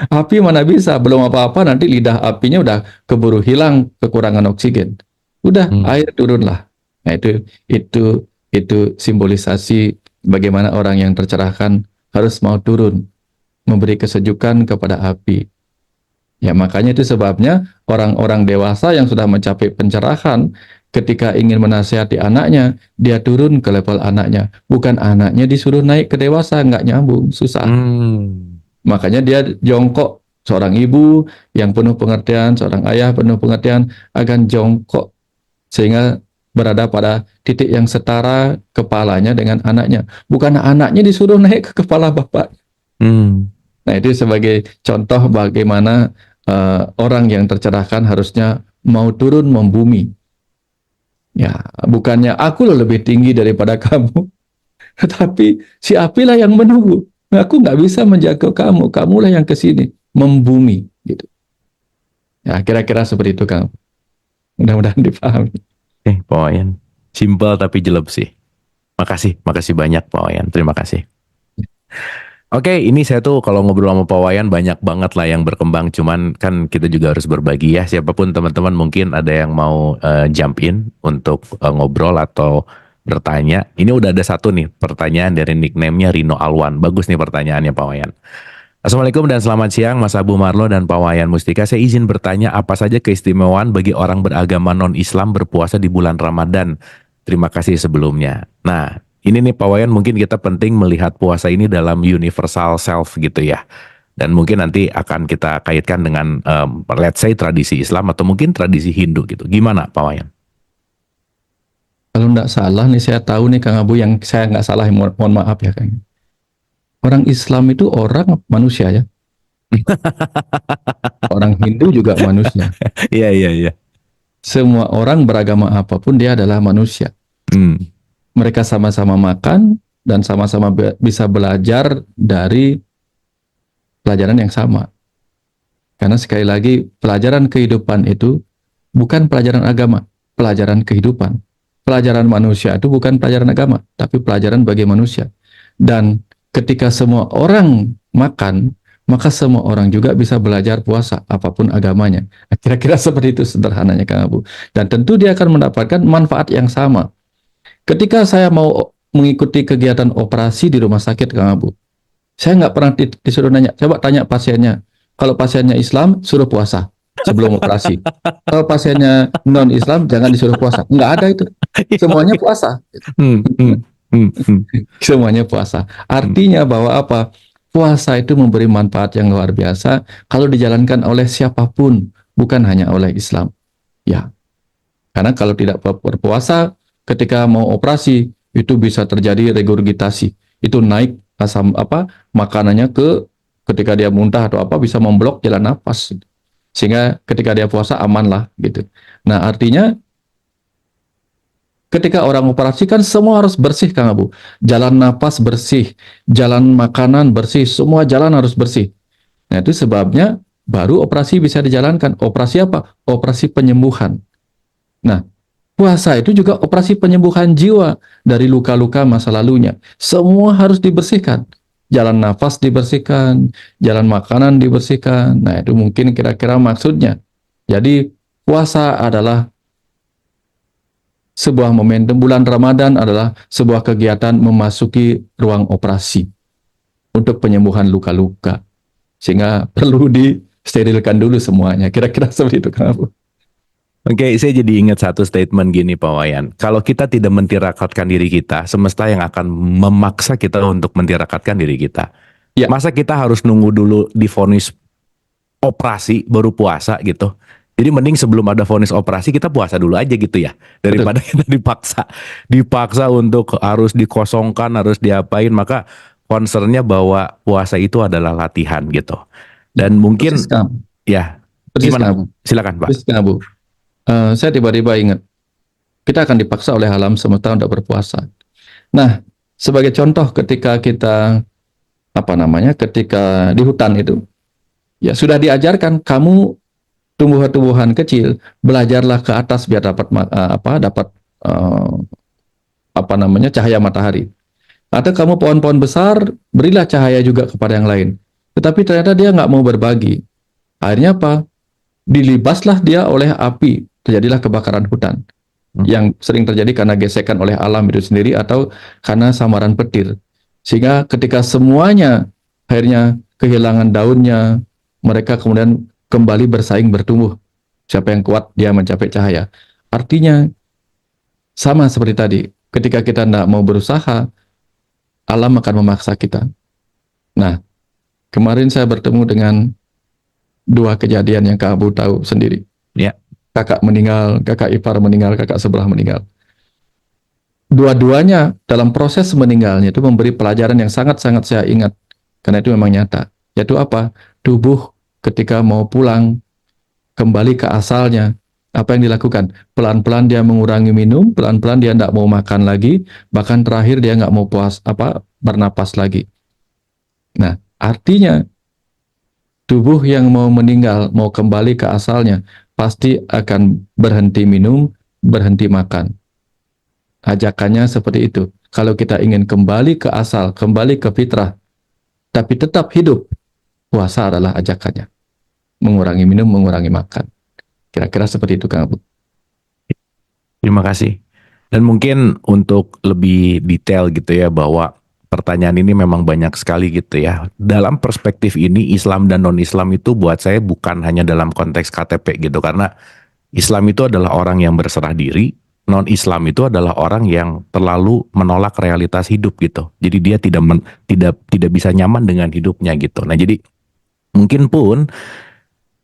Api mana bisa, belum apa-apa nanti lidah apinya udah keburu hilang kekurangan oksigen. Udah Hmm. air turunlah. Nah itu simbolisasi bagaimana orang yang tercerahkan harus mau turun, memberi kesejukan kepada api. Ya makanya itu sebabnya orang-orang dewasa yang sudah mencapai pencerahan ketika ingin menasihati anaknya, dia turun ke level anaknya. Bukan anaknya disuruh naik ke dewasa, nggak nyambung, susah. Hmm. Makanya dia jongkok, seorang ibu yang penuh pengertian, seorang ayah penuh pengertian akan jongkok sehingga berada pada titik yang setara kepalanya dengan anaknya. Bukan anaknya disuruh naik ke kepala bapak. Hmm. Nah, itu sebagai contoh bagaimana orang yang tercerahkan harusnya mau turun membumi. Ya, bukannya aku loh lebih tinggi daripada kamu, tetapi si apilah yang menunggu. Aku nggak bisa menjaga kamu, kamulah yang kesini membumi, gitu. Ya, kira-kira seperti itu, Kang. Mudah-mudahan dipahami. Pak Wayan. Simpel tapi jelek sih. Makasih banyak Pak Wayan. Terima kasih. Oke, ini saya tuh kalau ngobrol sama Pak Wayan banyak banget lah yang berkembang. Cuman kan kita juga harus berbagi ya. Siapapun teman-teman mungkin ada yang mau jump in untuk ngobrol atau bertanya. Ini udah ada satu nih pertanyaan dari nickname-nya Rino Alwan. Bagus nih pertanyaannya Pak Wayan. Assalamualaikum dan selamat siang Mas Abu Marlo dan Pak Wayan Mustika. Saya izin bertanya apa saja keistimewaan bagi orang beragama non-Islam berpuasa di bulan Ramadan. Terima kasih sebelumnya. Nah, ini nih Pak Wayan mungkin kita penting melihat puasa ini dalam universal self gitu ya. Dan mungkin nanti akan kita kaitkan dengan let's say tradisi Islam atau mungkin tradisi Hindu gitu. Gimana Pak Wayan? Kalau nggak salah nih, saya tahu nih Kang Abu, yang saya nggak salah, mohon maaf ya Kang. Orang Islam itu orang manusia ya. Orang Hindu juga manusia. Iya, iya, iya. Semua orang beragama apapun dia adalah manusia. Hmm. Mereka sama-sama makan dan sama-sama bisa belajar dari pelajaran yang sama. Karena sekali lagi pelajaran kehidupan itu bukan pelajaran agama, pelajaran kehidupan. Pelajaran manusia itu bukan pelajaran agama, tapi pelajaran bagi manusia. Dan ketika semua orang makan, maka semua orang juga bisa belajar puasa, apapun agamanya. Kira-kira seperti itu sederhananya Kang Abu. Dan tentu dia akan mendapatkan manfaat yang sama. Ketika saya mau mengikuti kegiatan operasi di rumah sakit Kang Abu, saya nggak pernah disuruh nanya, coba tanya pasiennya. Kalau pasiennya Islam, suruh puasa sebelum operasi. Kalau pasiennya non-Islam, jangan disuruh puasa. Nggak ada itu. Semuanya puasa. Hmm, hmm, hmm, hmm. Semuanya puasa. Artinya bahwa apa? Puasa itu memberi manfaat yang luar biasa kalau dijalankan oleh siapapun, bukan hanya oleh Islam. Ya, karena kalau tidak berpuasa, ketika mau operasi, itu bisa terjadi regurgitasi. Itu naik asam makanannya ketika dia muntah atau apa bisa memblok jalan nafas. Sehingga ketika dia puasa aman lah gitu. Nah, artinya ketika orang operasi kan semua harus bersih Kang Abu. Jalan napas bersih, jalan makanan bersih, semua jalan harus bersih. Nah, itu sebabnya baru operasi bisa dijalankan. Operasi apa? Operasi penyembuhan. Nah, puasa itu juga operasi penyembuhan jiwa dari luka-luka masa lalunya. Semua harus dibersihkan. Jalan nafas dibersihkan, jalan makanan dibersihkan. Nah, itu mungkin kira-kira maksudnya. Jadi, puasa adalah sebuah momentum, bulan Ramadan adalah sebuah kegiatan memasuki ruang operasi untuk penyembuhan luka-luka. Sehingga perlu disterilkan dulu semuanya. Kira-kira seperti itu, Kang Abu. Oke, saya jadi ingat satu statement gini Pak Wayan. Kalau kita tidak mentirakatkan diri kita, semesta yang akan memaksa kita untuk mentirakatkan diri kita. Ya. Masa kita harus nunggu dulu divonis operasi baru puasa gitu. Jadi mending sebelum ada vonis operasi kita puasa dulu aja gitu ya. Daripada kita dipaksa untuk harus dikosongkan, harus diapain. Maka concernnya bahwa puasa itu adalah latihan gitu. Dan mungkin Persis, Kang. ya Persis, gimana? Kang. Silakan Pak. Persis, Kang Abu. Saya tiba-tiba ingat, kita akan dipaksa oleh alam semesta untuk berpuasa. Nah, sebagai contoh ketika kita, ketika di hutan itu, ya sudah diajarkan kamu tumbuhan-tumbuhan kecil, belajarlah ke atas biar dapat cahaya matahari. Atau kamu pohon-pohon besar, berilah cahaya juga kepada yang lain. Tetapi ternyata dia nggak mau berbagi. Akhirnya apa? Dilibaslah dia oleh api, terjadilah kebakaran hutan. Yang sering terjadi karena gesekan oleh alam itu sendiri atau karena samaran petir. Sehingga ketika semuanya akhirnya kehilangan daunnya, mereka kemudian kembali bersaing bertumbuh. Siapa yang kuat, dia mencapai cahaya. Artinya, sama seperti tadi, ketika kita tidak mau berusaha, alam akan memaksa kita. Nah, kemarin saya bertemu dengan dua kejadian yang Kak Abu tahu sendiri. Ya. Kakak meninggal, kakak ipar meninggal, kakak sebelah meninggal. Dua-duanya dalam proses meninggalnya itu memberi pelajaran yang sangat-sangat saya ingat. Karena itu memang nyata. Yaitu apa? Tubuh ketika mau pulang, kembali ke asalnya. Apa yang dilakukan? Pelan-pelan dia mengurangi minum, pelan-pelan dia tidak mau makan lagi, bahkan terakhir dia nggak mau bernapas lagi. Nah, artinya tubuh yang mau meninggal, mau kembali ke asalnya, pasti akan berhenti minum, berhenti makan. Ajakannya seperti itu. Kalau kita ingin kembali ke asal, kembali ke fitrah, tapi tetap hidup, puasa adalah ajakannya. Mengurangi minum, mengurangi makan. Kira-kira seperti itu, Kang Abu. Terima kasih. Dan mungkin untuk lebih detail gitu ya, bahwa pertanyaan ini memang banyak sekali gitu ya. Dalam perspektif ini, Islam dan non-Islam itu buat saya bukan hanya dalam konteks KTP gitu. Karena Islam itu adalah orang yang berserah diri, non-Islam itu adalah orang yang terlalu menolak realitas hidup gitu. Jadi dia tidak bisa nyaman dengan hidupnya gitu. Nah jadi mungkin pun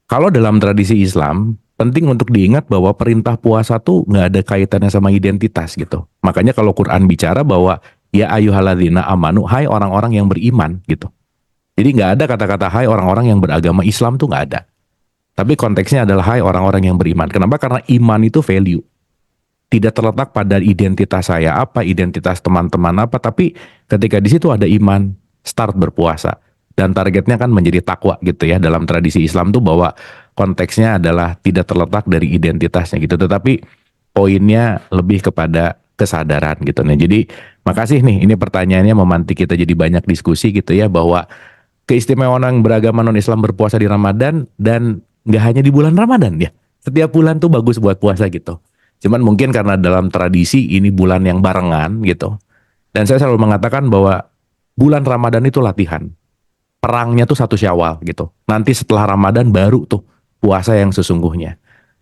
kalau dalam tradisi Islam, penting untuk diingat bahwa perintah puasa tuh nggak ada kaitannya sama identitas gitu. Makanya kalau Quran bicara bahwa ya ayyuhalladzina amanu, hai orang-orang yang beriman gitu. Jadi nggak ada kata-kata hai orang-orang yang beragama Islam tuh nggak ada. Tapi konteksnya adalah hai orang-orang yang beriman. Kenapa? Karena iman itu value. Tidak terletak pada identitas saya apa, identitas teman-teman apa, tapi ketika di situ ada iman, start berpuasa. Dan targetnya kan menjadi takwa gitu ya, dalam tradisi Islam tuh bahwa konteksnya adalah tidak terletak dari identitasnya gitu, tetapi poinnya lebih kepada kesadaran gitu. Nah jadi makasih nih, ini pertanyaannya memantik kita jadi banyak diskusi gitu ya, bahwa keistimewaan orang beragama non-Islam berpuasa di Ramadan, dan nggak hanya di bulan Ramadan ya, setiap bulan tuh bagus buat puasa gitu. Cuman mungkin karena dalam tradisi ini bulan yang barengan gitu. Dan saya selalu mengatakan bahwa bulan Ramadan itu latihan. Perangnya tuh 1 Syawal gitu. Nanti setelah Ramadan baru tuh puasa yang sesungguhnya.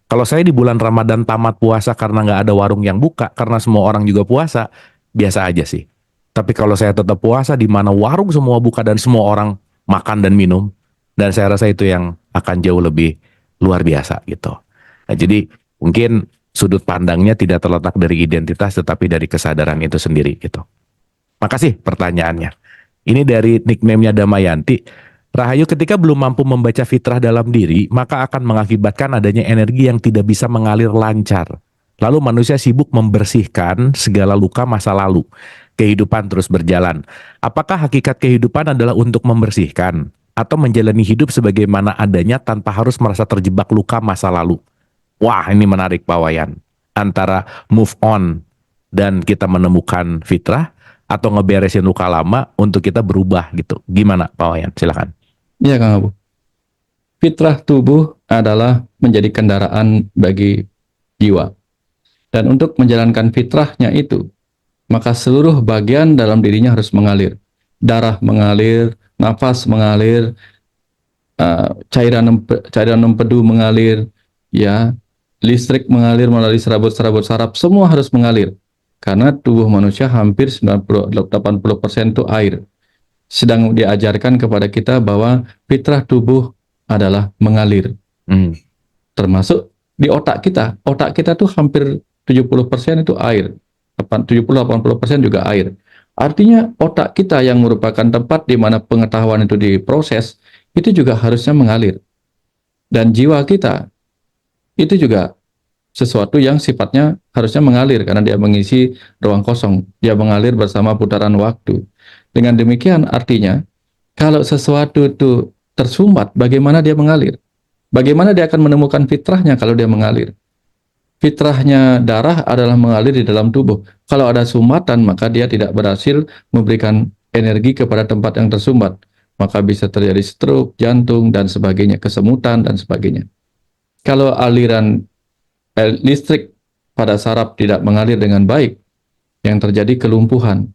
Kalau saya di bulan Ramadan tamat puasa karena nggak ada warung yang buka, karena semua orang juga puasa, biasa aja sih. Tapi kalau saya tetap puasa di mana warung semua buka dan semua orang makan dan minum, dan saya rasa itu yang akan jauh lebih luar biasa gitu. Nah, jadi mungkin sudut pandangnya tidak terletak dari identitas tetapi dari kesadaran itu sendiri gitu. Makasih pertanyaannya. Ini dari nickname-nya Damayanti. Rahayu, ketika belum mampu membaca fitrah dalam diri, maka akan mengakibatkan adanya energi yang tidak bisa mengalir lancar. Lalu manusia sibuk membersihkan segala luka masa lalu. Kehidupan terus berjalan. Apakah hakikat kehidupan adalah untuk membersihkan atau menjalani hidup sebagaimana adanya tanpa harus merasa terjebak luka masa lalu? Wah, ini menarik Pak Wayan. Antara move on dan kita menemukan fitrah, atau ngeberesin luka lama untuk kita berubah gitu. Gimana Pak Wayan? Silakan. Iya, Kang Abu. Fitrah tubuh adalah menjadi kendaraan bagi jiwa. Dan untuk menjalankan fitrahnya itu, maka seluruh bagian dalam dirinya harus mengalir. Darah mengalir, nafas mengalir, cairan empedu mengalir, ya, listrik mengalir melalui serabut-serabut saraf, semua harus mengalir. Karena tubuh manusia hampir 80% itu air. Sedang diajarkan kepada kita bahwa fitrah tubuh adalah mengalir. Termasuk di otak kita. Otak kita tuh hampir 70% itu air. 70-80% juga air. Artinya otak kita yang merupakan tempat di mana pengetahuan itu diproses, itu juga harusnya mengalir. Dan jiwa kita itu juga sesuatu yang sifatnya harusnya mengalir karena dia mengisi ruang kosong, dia mengalir bersama putaran waktu. Dengan demikian artinya kalau sesuatu itu tersumbat, bagaimana dia mengalir? Bagaimana dia akan menemukan fitrahnya kalau dia mengalir? fitrahnya darah adalah mengalir di dalam tubuh. Kalau ada sumbatan, maka dia tidak berhasil memberikan energi kepada tempat yang tersumbat. Maka bisa terjadi stroke, jantung, dan sebagainya, kesemutan, dan sebagainya. Kalau aliran listrik pada saraf tidak mengalir dengan baik, yang terjadi kelumpuhan.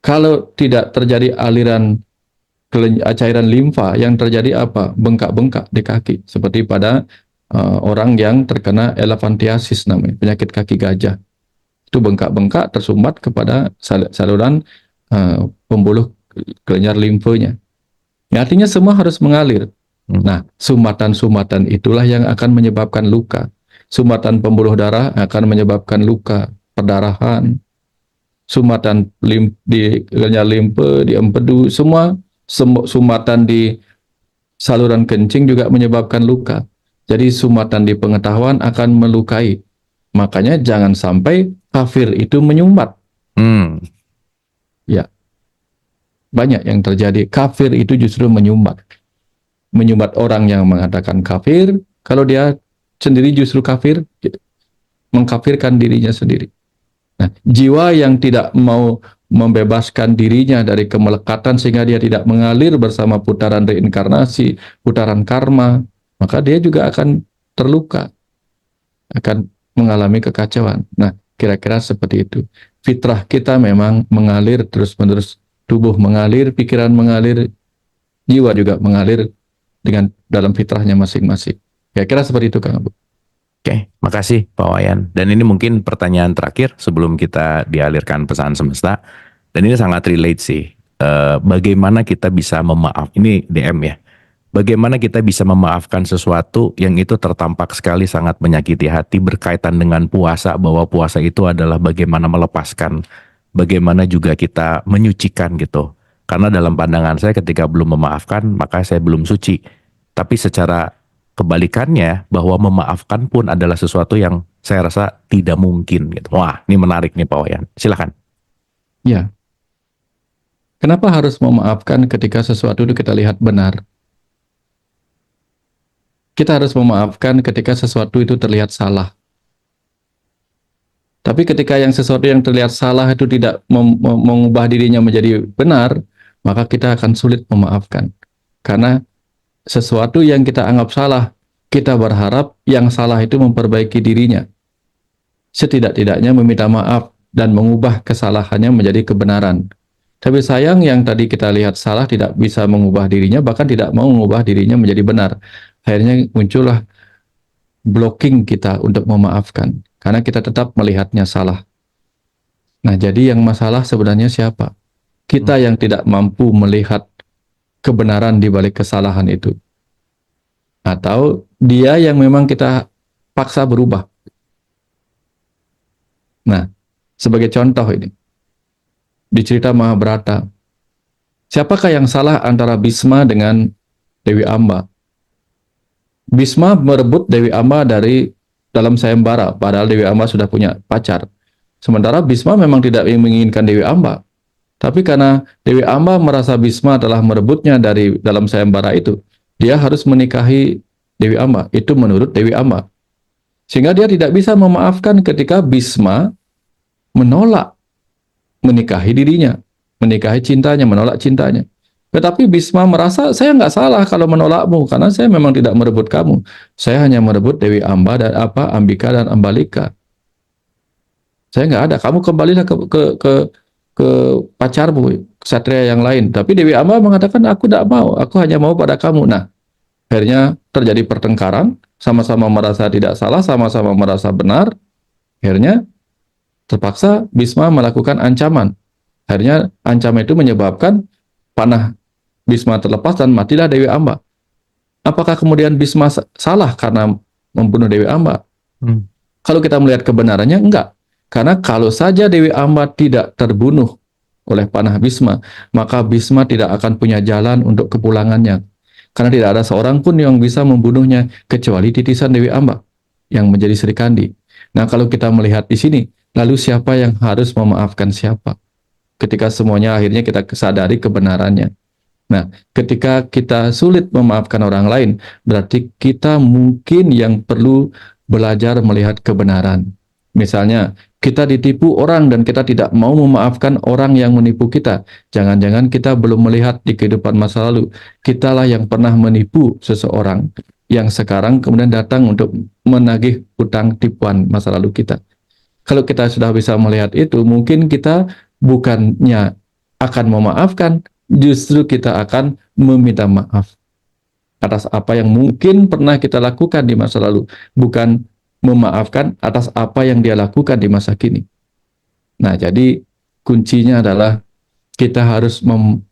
Kalau tidak terjadi aliran cairan limfa, yang terjadi apa? Bengkak-bengkak di kaki, seperti pada orang yang terkena elephantiasis namanya, penyakit kaki gajah. Itu bengkak-bengkak tersumbat kepada saluran pembuluh kelenjar limfonya. Ya, artinya semua harus mengalir. Nah, sumbatan-sumbatan itulah yang akan menyebabkan luka. Sumbatan pembuluh darah akan menyebabkan luka, perdarahan. Sumbatan di kelenjar limfe, di empedu, semua sumbatan di saluran kencing juga menyebabkan luka. Jadi sumbatan di pengetahuan akan melukai. Makanya jangan sampai kafir itu menyumbat. Ya, banyak yang terjadi. Kafir itu justru menyumbat. Menyumbat orang yang mengatakan kafir, kalau dia sendiri justru kafir, mengkafirkan dirinya sendiri. Nah, jiwa yang tidak mau membebaskan dirinya dari kemelekatan sehingga dia tidak mengalir bersama putaran reinkarnasi, putaran karma, maka dia juga akan terluka, akan mengalami kekacauan. Nah, kira-kira seperti itu. Fitrah kita memang mengalir terus-menerus, tubuh mengalir, pikiran mengalir, jiwa juga mengalir dengan dalam fitrahnya masing-masing. Kira-kira seperti itu, Kang Abu. Oke, makasih Pak Wayan. Dan ini mungkin pertanyaan terakhir sebelum kita dialirkan pesan semesta. Dan ini sangat relate sih. Bagaimana kita bisa ini DM ya. Bagaimana kita bisa memaafkan sesuatu yang itu tertampak sekali sangat menyakiti hati berkaitan dengan puasa, bahwa puasa itu adalah bagaimana melepaskan, bagaimana juga kita menyucikan gitu. Karena dalam pandangan saya ketika belum memaafkan, maka saya belum suci. Tapi secara kebalikannya, bahwa memaafkan pun adalah sesuatu yang saya rasa tidak mungkin gitu. Wah, ini menarik nih Pak Wayan. Silakan. Ya. Kenapa harus memaafkan ketika sesuatu itu kita lihat benar? Kita harus memaafkan ketika sesuatu itu terlihat salah. Tapi ketika sesuatu yang terlihat salah itu tidak mengubah dirinya menjadi benar, maka kita akan sulit memaafkan. Karena sesuatu yang kita anggap salah, kita berharap yang salah itu memperbaiki dirinya. Setidak-tidaknya meminta maaf dan mengubah kesalahannya menjadi kebenaran. Tapi sayang yang tadi kita lihat salah tidak bisa mengubah dirinya, bahkan tidak mau mengubah dirinya menjadi benar. Akhirnya muncullah blocking kita untuk memaafkan. Karena kita tetap melihatnya salah. Nah, jadi yang masalah sebenarnya siapa? Kita yang tidak mampu melihat kebenaran di balik kesalahan itu. Atau dia yang memang kita paksa berubah. Nah, sebagai contoh ini, di cerita Mahabharata, siapakah yang salah antara Bhisma dengan Dewi Amba? Bhisma merebut Dewi Amba dari dalam sayembara, padahal Dewi Amba sudah punya pacar. Sementara Bhisma memang tidak menginginkan Dewi Amba. Tapi karena Dewi Amba merasa Bhisma telah merebutnya dari dalam sayembara itu, dia harus menikahi Dewi Amba. Itu menurut Dewi Amba. Sehingga dia tidak bisa memaafkan ketika Bhisma menolak menikahi dirinya, menikahi cintanya, menolak cintanya. Tetapi Bhisma merasa, saya nggak salah kalau menolakmu, karena saya memang tidak merebut kamu. Saya hanya merebut Dewi Amba dan Ambika dan Ambalika. Saya nggak ada. Kamu kembalilah ke pacarmu, ksatria yang lain. Tapi Dewi Amba mengatakan, aku tidak mau, aku hanya mau pada kamu. Nah, akhirnya terjadi pertengkaran, sama-sama merasa tidak salah, sama-sama merasa benar. Akhirnya terpaksa Bhisma melakukan ancaman. Akhirnya ancaman itu menyebabkan panah Bhisma terlepas dan matilah Dewi Amba. Apakah kemudian Bhisma salah karena membunuh Dewi Amba? Kalau kita melihat kebenarannya, enggak. Karena kalau saja Dewi Amba tidak terbunuh oleh panah Bhisma, maka Bhisma tidak akan punya jalan untuk kepulangannya. Karena tidak ada seorang pun yang bisa membunuhnya kecuali titisan Dewi Amba yang menjadi Sri Kandi. Nah, kalau kita melihat di sini, lalu siapa yang harus memaafkan siapa? Ketika semuanya akhirnya kita sadari kebenarannya. Nah, ketika kita sulit memaafkan orang lain, berarti kita mungkin yang perlu belajar melihat kebenaran. Misalnya, kita ditipu orang dan kita tidak mau memaafkan orang yang menipu kita. Jangan-jangan kita belum melihat di kehidupan masa lalu, kitalah yang pernah menipu seseorang yang sekarang kemudian datang untuk menagih utang tipuan masa lalu kita. Kalau kita sudah bisa melihat itu, mungkin kita bukannya akan memaafkan, justru kita akan meminta maaf atas apa yang mungkin pernah kita lakukan di masa lalu, bukan memaafkan atas apa yang dia lakukan di masa kini. Nah, jadi kuncinya adalah kita harus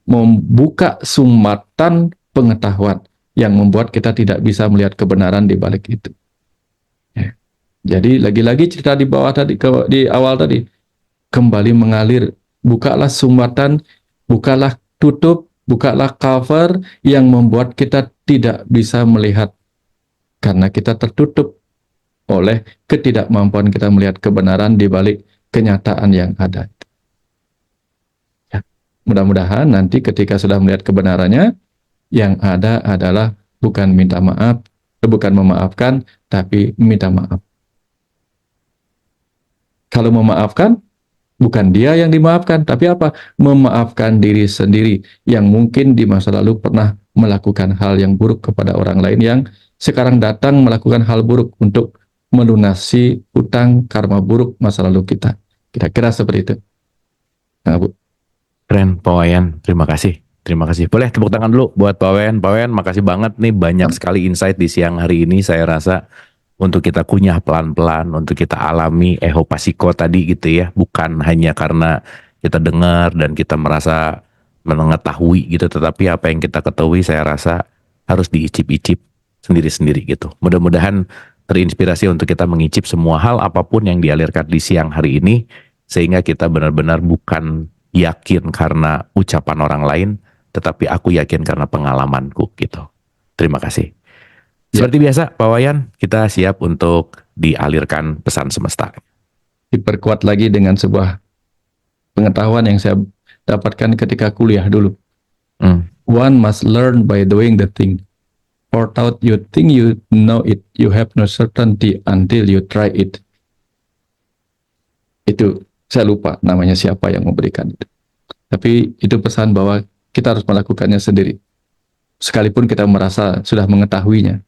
membuka sumbatan pengetahuan yang membuat kita tidak bisa melihat kebenaran di balik itu. Ya. Jadi lagi-lagi cerita di bawah tadi, di awal tadi, kembali mengalir, bukalah sumbatan, bukalah tutup, bukalah cover yang membuat kita tidak bisa melihat karena kita tertutup oleh ketidakmampuan kita melihat kebenaran di balik kenyataan yang ada. Ya. Mudah-mudahan nanti ketika sudah melihat kebenarannya, yang ada adalah bukan minta maaf, bukan memaafkan, tapi minta maaf. Kalau memaafkan, bukan dia yang dimaafkan, tapi apa? Memaafkan diri sendiri yang mungkin di masa lalu pernah melakukan hal yang buruk kepada orang lain yang sekarang datang melakukan hal buruk untuk melunasi utang karma buruk masa lalu kita. Kira-kira seperti itu. Nah, Bu. Keren, Pak Wayan. Terima kasih. Terima kasih. Boleh tepuk tangan dulu buat Pak Wayan. Pak Wayan, makasih banget nih, banyak sekali insight di siang hari ini. Saya rasa untuk kita kunyah pelan-pelan, untuk kita alami ehopasiko tadi gitu ya. Bukan hanya karena kita dengar dan kita merasa mengetahui gitu, tetapi apa yang kita ketahui saya rasa harus diicip-icip sendiri-sendiri gitu. Mudah-mudahan terinspirasi untuk kita mengicip semua hal apapun yang dialirkan di siang hari ini, sehingga kita benar-benar bukan yakin karena ucapan orang lain, tetapi aku yakin karena pengalamanku gitu. Terima kasih. Seperti biasa Pak Wayan, kita siap untuk dialirkan pesan semesta. Diperkuat lagi dengan sebuah pengetahuan yang saya dapatkan ketika kuliah dulu. One must learn by doing the thing. Or thought you think you know it, you have no certainty until you try it. Itu saya lupa namanya siapa yang memberikan itu. Tapi itu pesan bahwa kita harus melakukannya sendiri. Sekalipun kita merasa sudah mengetahuinya.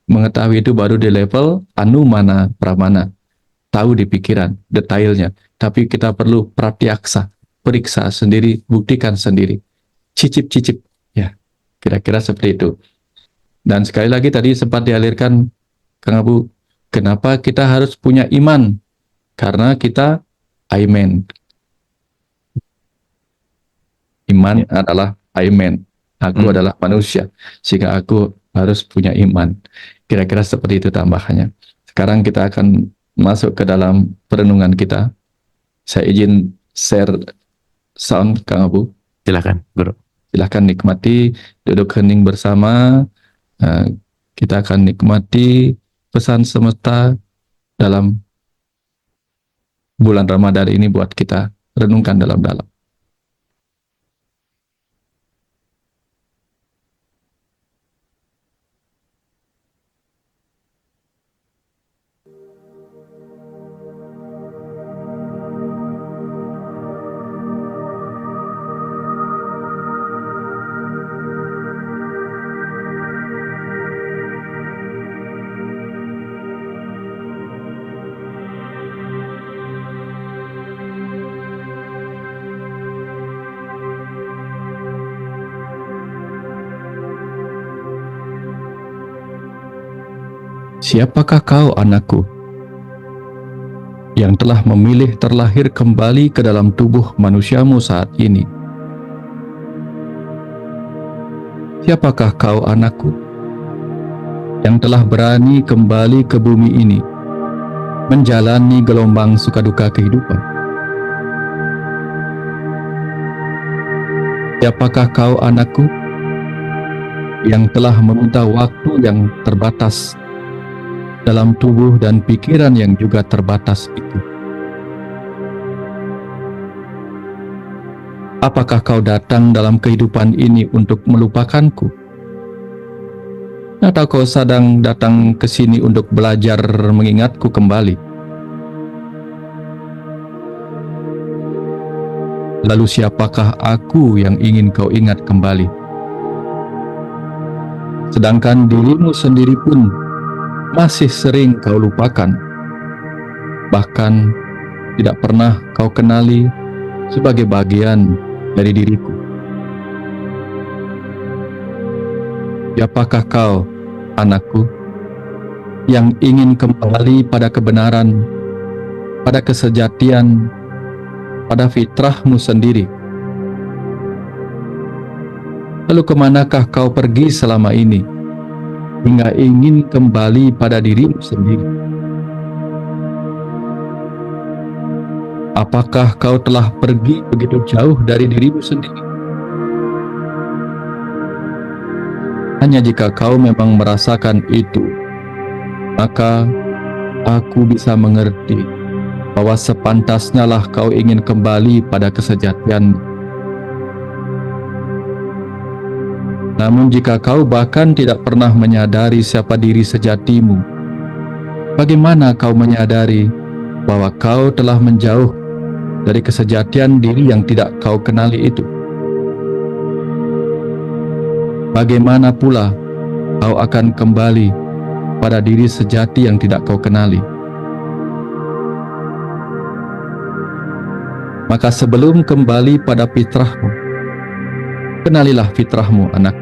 Mengetahui itu baru di level anumana pramana. Tahu di pikiran, detailnya. Tapi kita perlu pratyaksa, periksa sendiri, buktikan sendiri. Cicip-cicip. Ya, kira-kira seperti itu. Dan sekali lagi tadi sempat dialirkan, Kang Abu, kenapa kita harus punya iman? Karena kita aimen. Iman adalah aimen. Aku adalah manusia, sehingga aku harus punya iman. Kira-kira seperti itu tambahannya. Sekarang kita akan masuk ke dalam perenungan kita. Saya izin share sound, Kang Abu. Silakan, Guru. Silakan nikmati, duduk hening bersama. Kita akan nikmati pesan semesta dalam bulan Ramadan ini buat kita renungkan dalam-dalam. Siapakah kau, anakku, yang telah memilih terlahir kembali ke dalam tubuh manusiamu saat ini? Siapakah kau, anakku, yang telah berani kembali ke bumi ini, menjalani gelombang suka-duka kehidupan? Siapakah kau, anakku, yang telah meminta waktu yang terbatas dalam tubuh dan pikiran yang juga terbatas itu? Apakah kau datang dalam kehidupan ini untuk melupakanku? Atau kau sedang datang ke sini untuk belajar mengingatku kembali? Lalu siapakah aku yang ingin kau ingat kembali? Sedangkan dirimu sendiri pun masih sering kau lupakan. Bahkan tidak pernah kau kenali sebagai bagian dari diriku. Siapakah kau, anakku, yang ingin kembali pada kebenaran, pada kesejatian, pada fitrahmu sendiri? Lalu kemanakah kau pergi selama ini, hingga ingin kembali pada dirimu sendiri? Apakah kau telah pergi begitu jauh dari dirimu sendiri? Hanya jika kau memang merasakan itu, maka aku bisa mengerti bahwa sepantasnya lah kau ingin kembali pada kesejatian. Namun jika kau bahkan tidak pernah menyadari siapa diri sejatimu, bagaimana kau menyadari bahwa kau telah menjauh dari kesejatian diri yang tidak kau kenali itu? Bagaimana pula kau akan kembali pada diri sejati yang tidak kau kenali? Maka sebelum kembali pada fitrahmu, kenalilah fitrahmu, anak.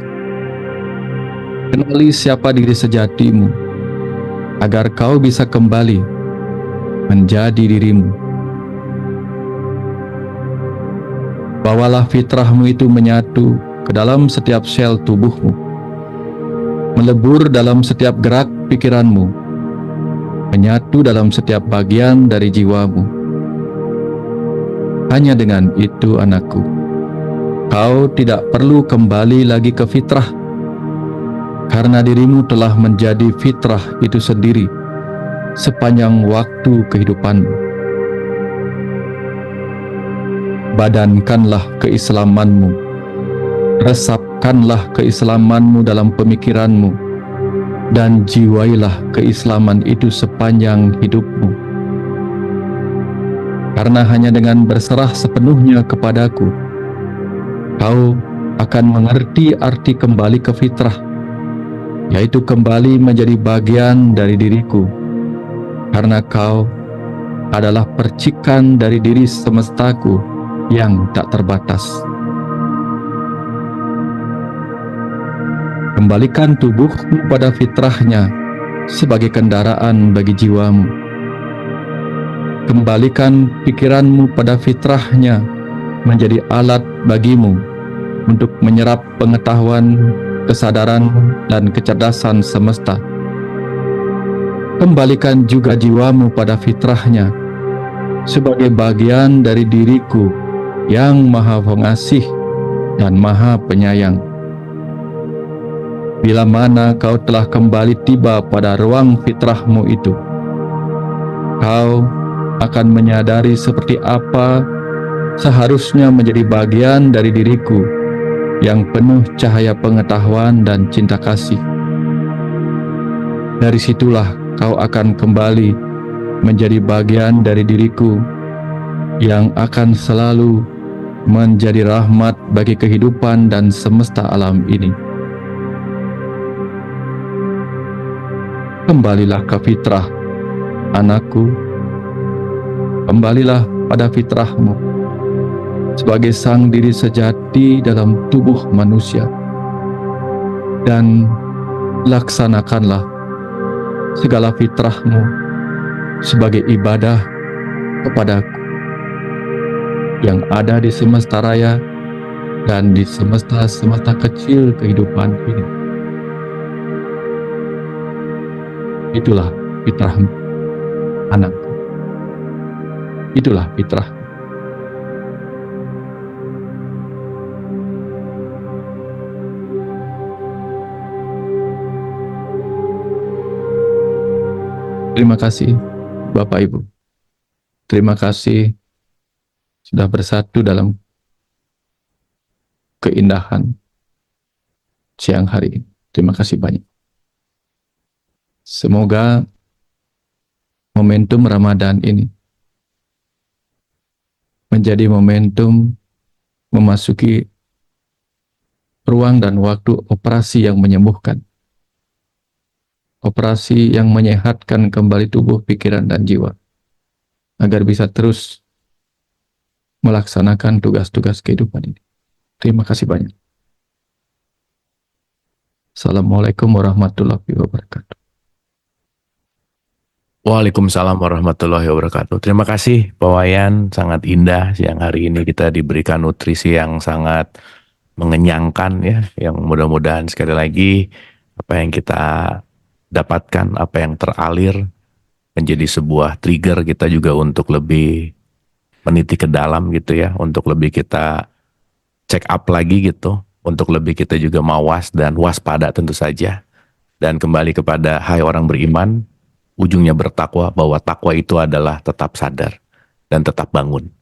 Kenali siapa diri sejatimu, agar kau bisa kembali menjadi dirimu. Bawalah fitrahmu itu menyatu ke dalam setiap sel tubuhmu, melebur dalam setiap gerak pikiranmu, menyatu dalam setiap bagian dari jiwamu. Hanya dengan itu, anakku, kau tidak perlu kembali lagi ke fitrah, karena dirimu telah menjadi fitrah itu sendiri sepanjang waktu kehidupanmu. Badankanlah keislamanmu, resapkanlah keislamanmu dalam pemikiranmu, dan jiwailah keislaman itu sepanjang hidupmu. Karena hanya dengan berserah sepenuhnya kepadaku, kau akan mengerti arti kembali ke fitrah, yaitu kembali menjadi bagian dari diriku, karena kau adalah percikan dari diri semestaku yang tak terbatas. Kembalikan tubuhmu pada fitrahnya sebagai kendaraan bagi jiwamu. Kembalikan pikiranmu pada fitrahnya menjadi alat bagimu untuk menyerap pengetahuan, kesadaran, dan kecerdasan semesta. Kembalikan juga jiwamu pada fitrahnya sebagai bagian dari diriku yang Maha Pengasih dan Maha Penyayang. Bila mana kau telah kembali tiba pada ruang fitrahmu itu, kau akan menyadari seperti apa seharusnya menjadi bagian dari diriku yang penuh cahaya pengetahuan dan cinta kasih. Dari situlah kau akan kembali menjadi bagian dari diriku yang akan selalu menjadi rahmat bagi kehidupan dan semesta alam ini. Kembalilah ke fitrah, anakku. Kembalilah pada fitrahmu sebagai sang diri sejati dalam tubuh manusia, dan laksanakanlah segala fitrahmu sebagai ibadah kepadaku yang ada di semesta raya dan di semesta-semesta kecil kehidupan ini. Itulah fitrahmu, anakku. Itulah fitrah. Terima kasih, Bapak Ibu. Terima kasih sudah bersatu dalam keindahan siang hari ini. Terima kasih banyak. Semoga momentum Ramadan ini menjadi momentum memasuki ruang dan waktu operasi yang menyembuhkan, operasi yang menyehatkan kembali tubuh, pikiran, dan jiwa, agar bisa terus melaksanakan tugas-tugas kehidupan ini. Terima kasih banyak. Assalamualaikum warahmatullahi wabarakatuh. Waalaikumsalam warahmatullahi wabarakatuh. Terima kasih Pak Wayan, sangat indah siang hari ini kita diberikan nutrisi yang sangat mengenyangkan ya, yang mudah-mudahan sekali lagi apa yang kita dapatkan, apa yang teralir menjadi sebuah trigger kita juga untuk lebih meniti ke dalam gitu ya, untuk lebih kita check up lagi gitu, untuk lebih kita juga mawas dan waspada tentu saja. Dan kembali kepada hai orang beriman, ujungnya bertakwa, bahwa takwa itu adalah tetap sadar dan tetap bangun.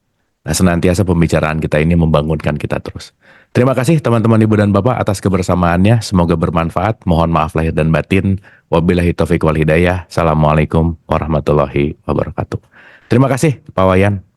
Nah, senantiasa pembicaraan kita ini membangunkan kita terus. Terima kasih teman-teman ibu dan bapak atas kebersamaannya. Semoga bermanfaat. Mohon maaf lahir dan batin. Wabillahi taufiq wal hidayah. Assalamualaikum warahmatullahi wabarakatuh. Terima kasih Pak Wayan.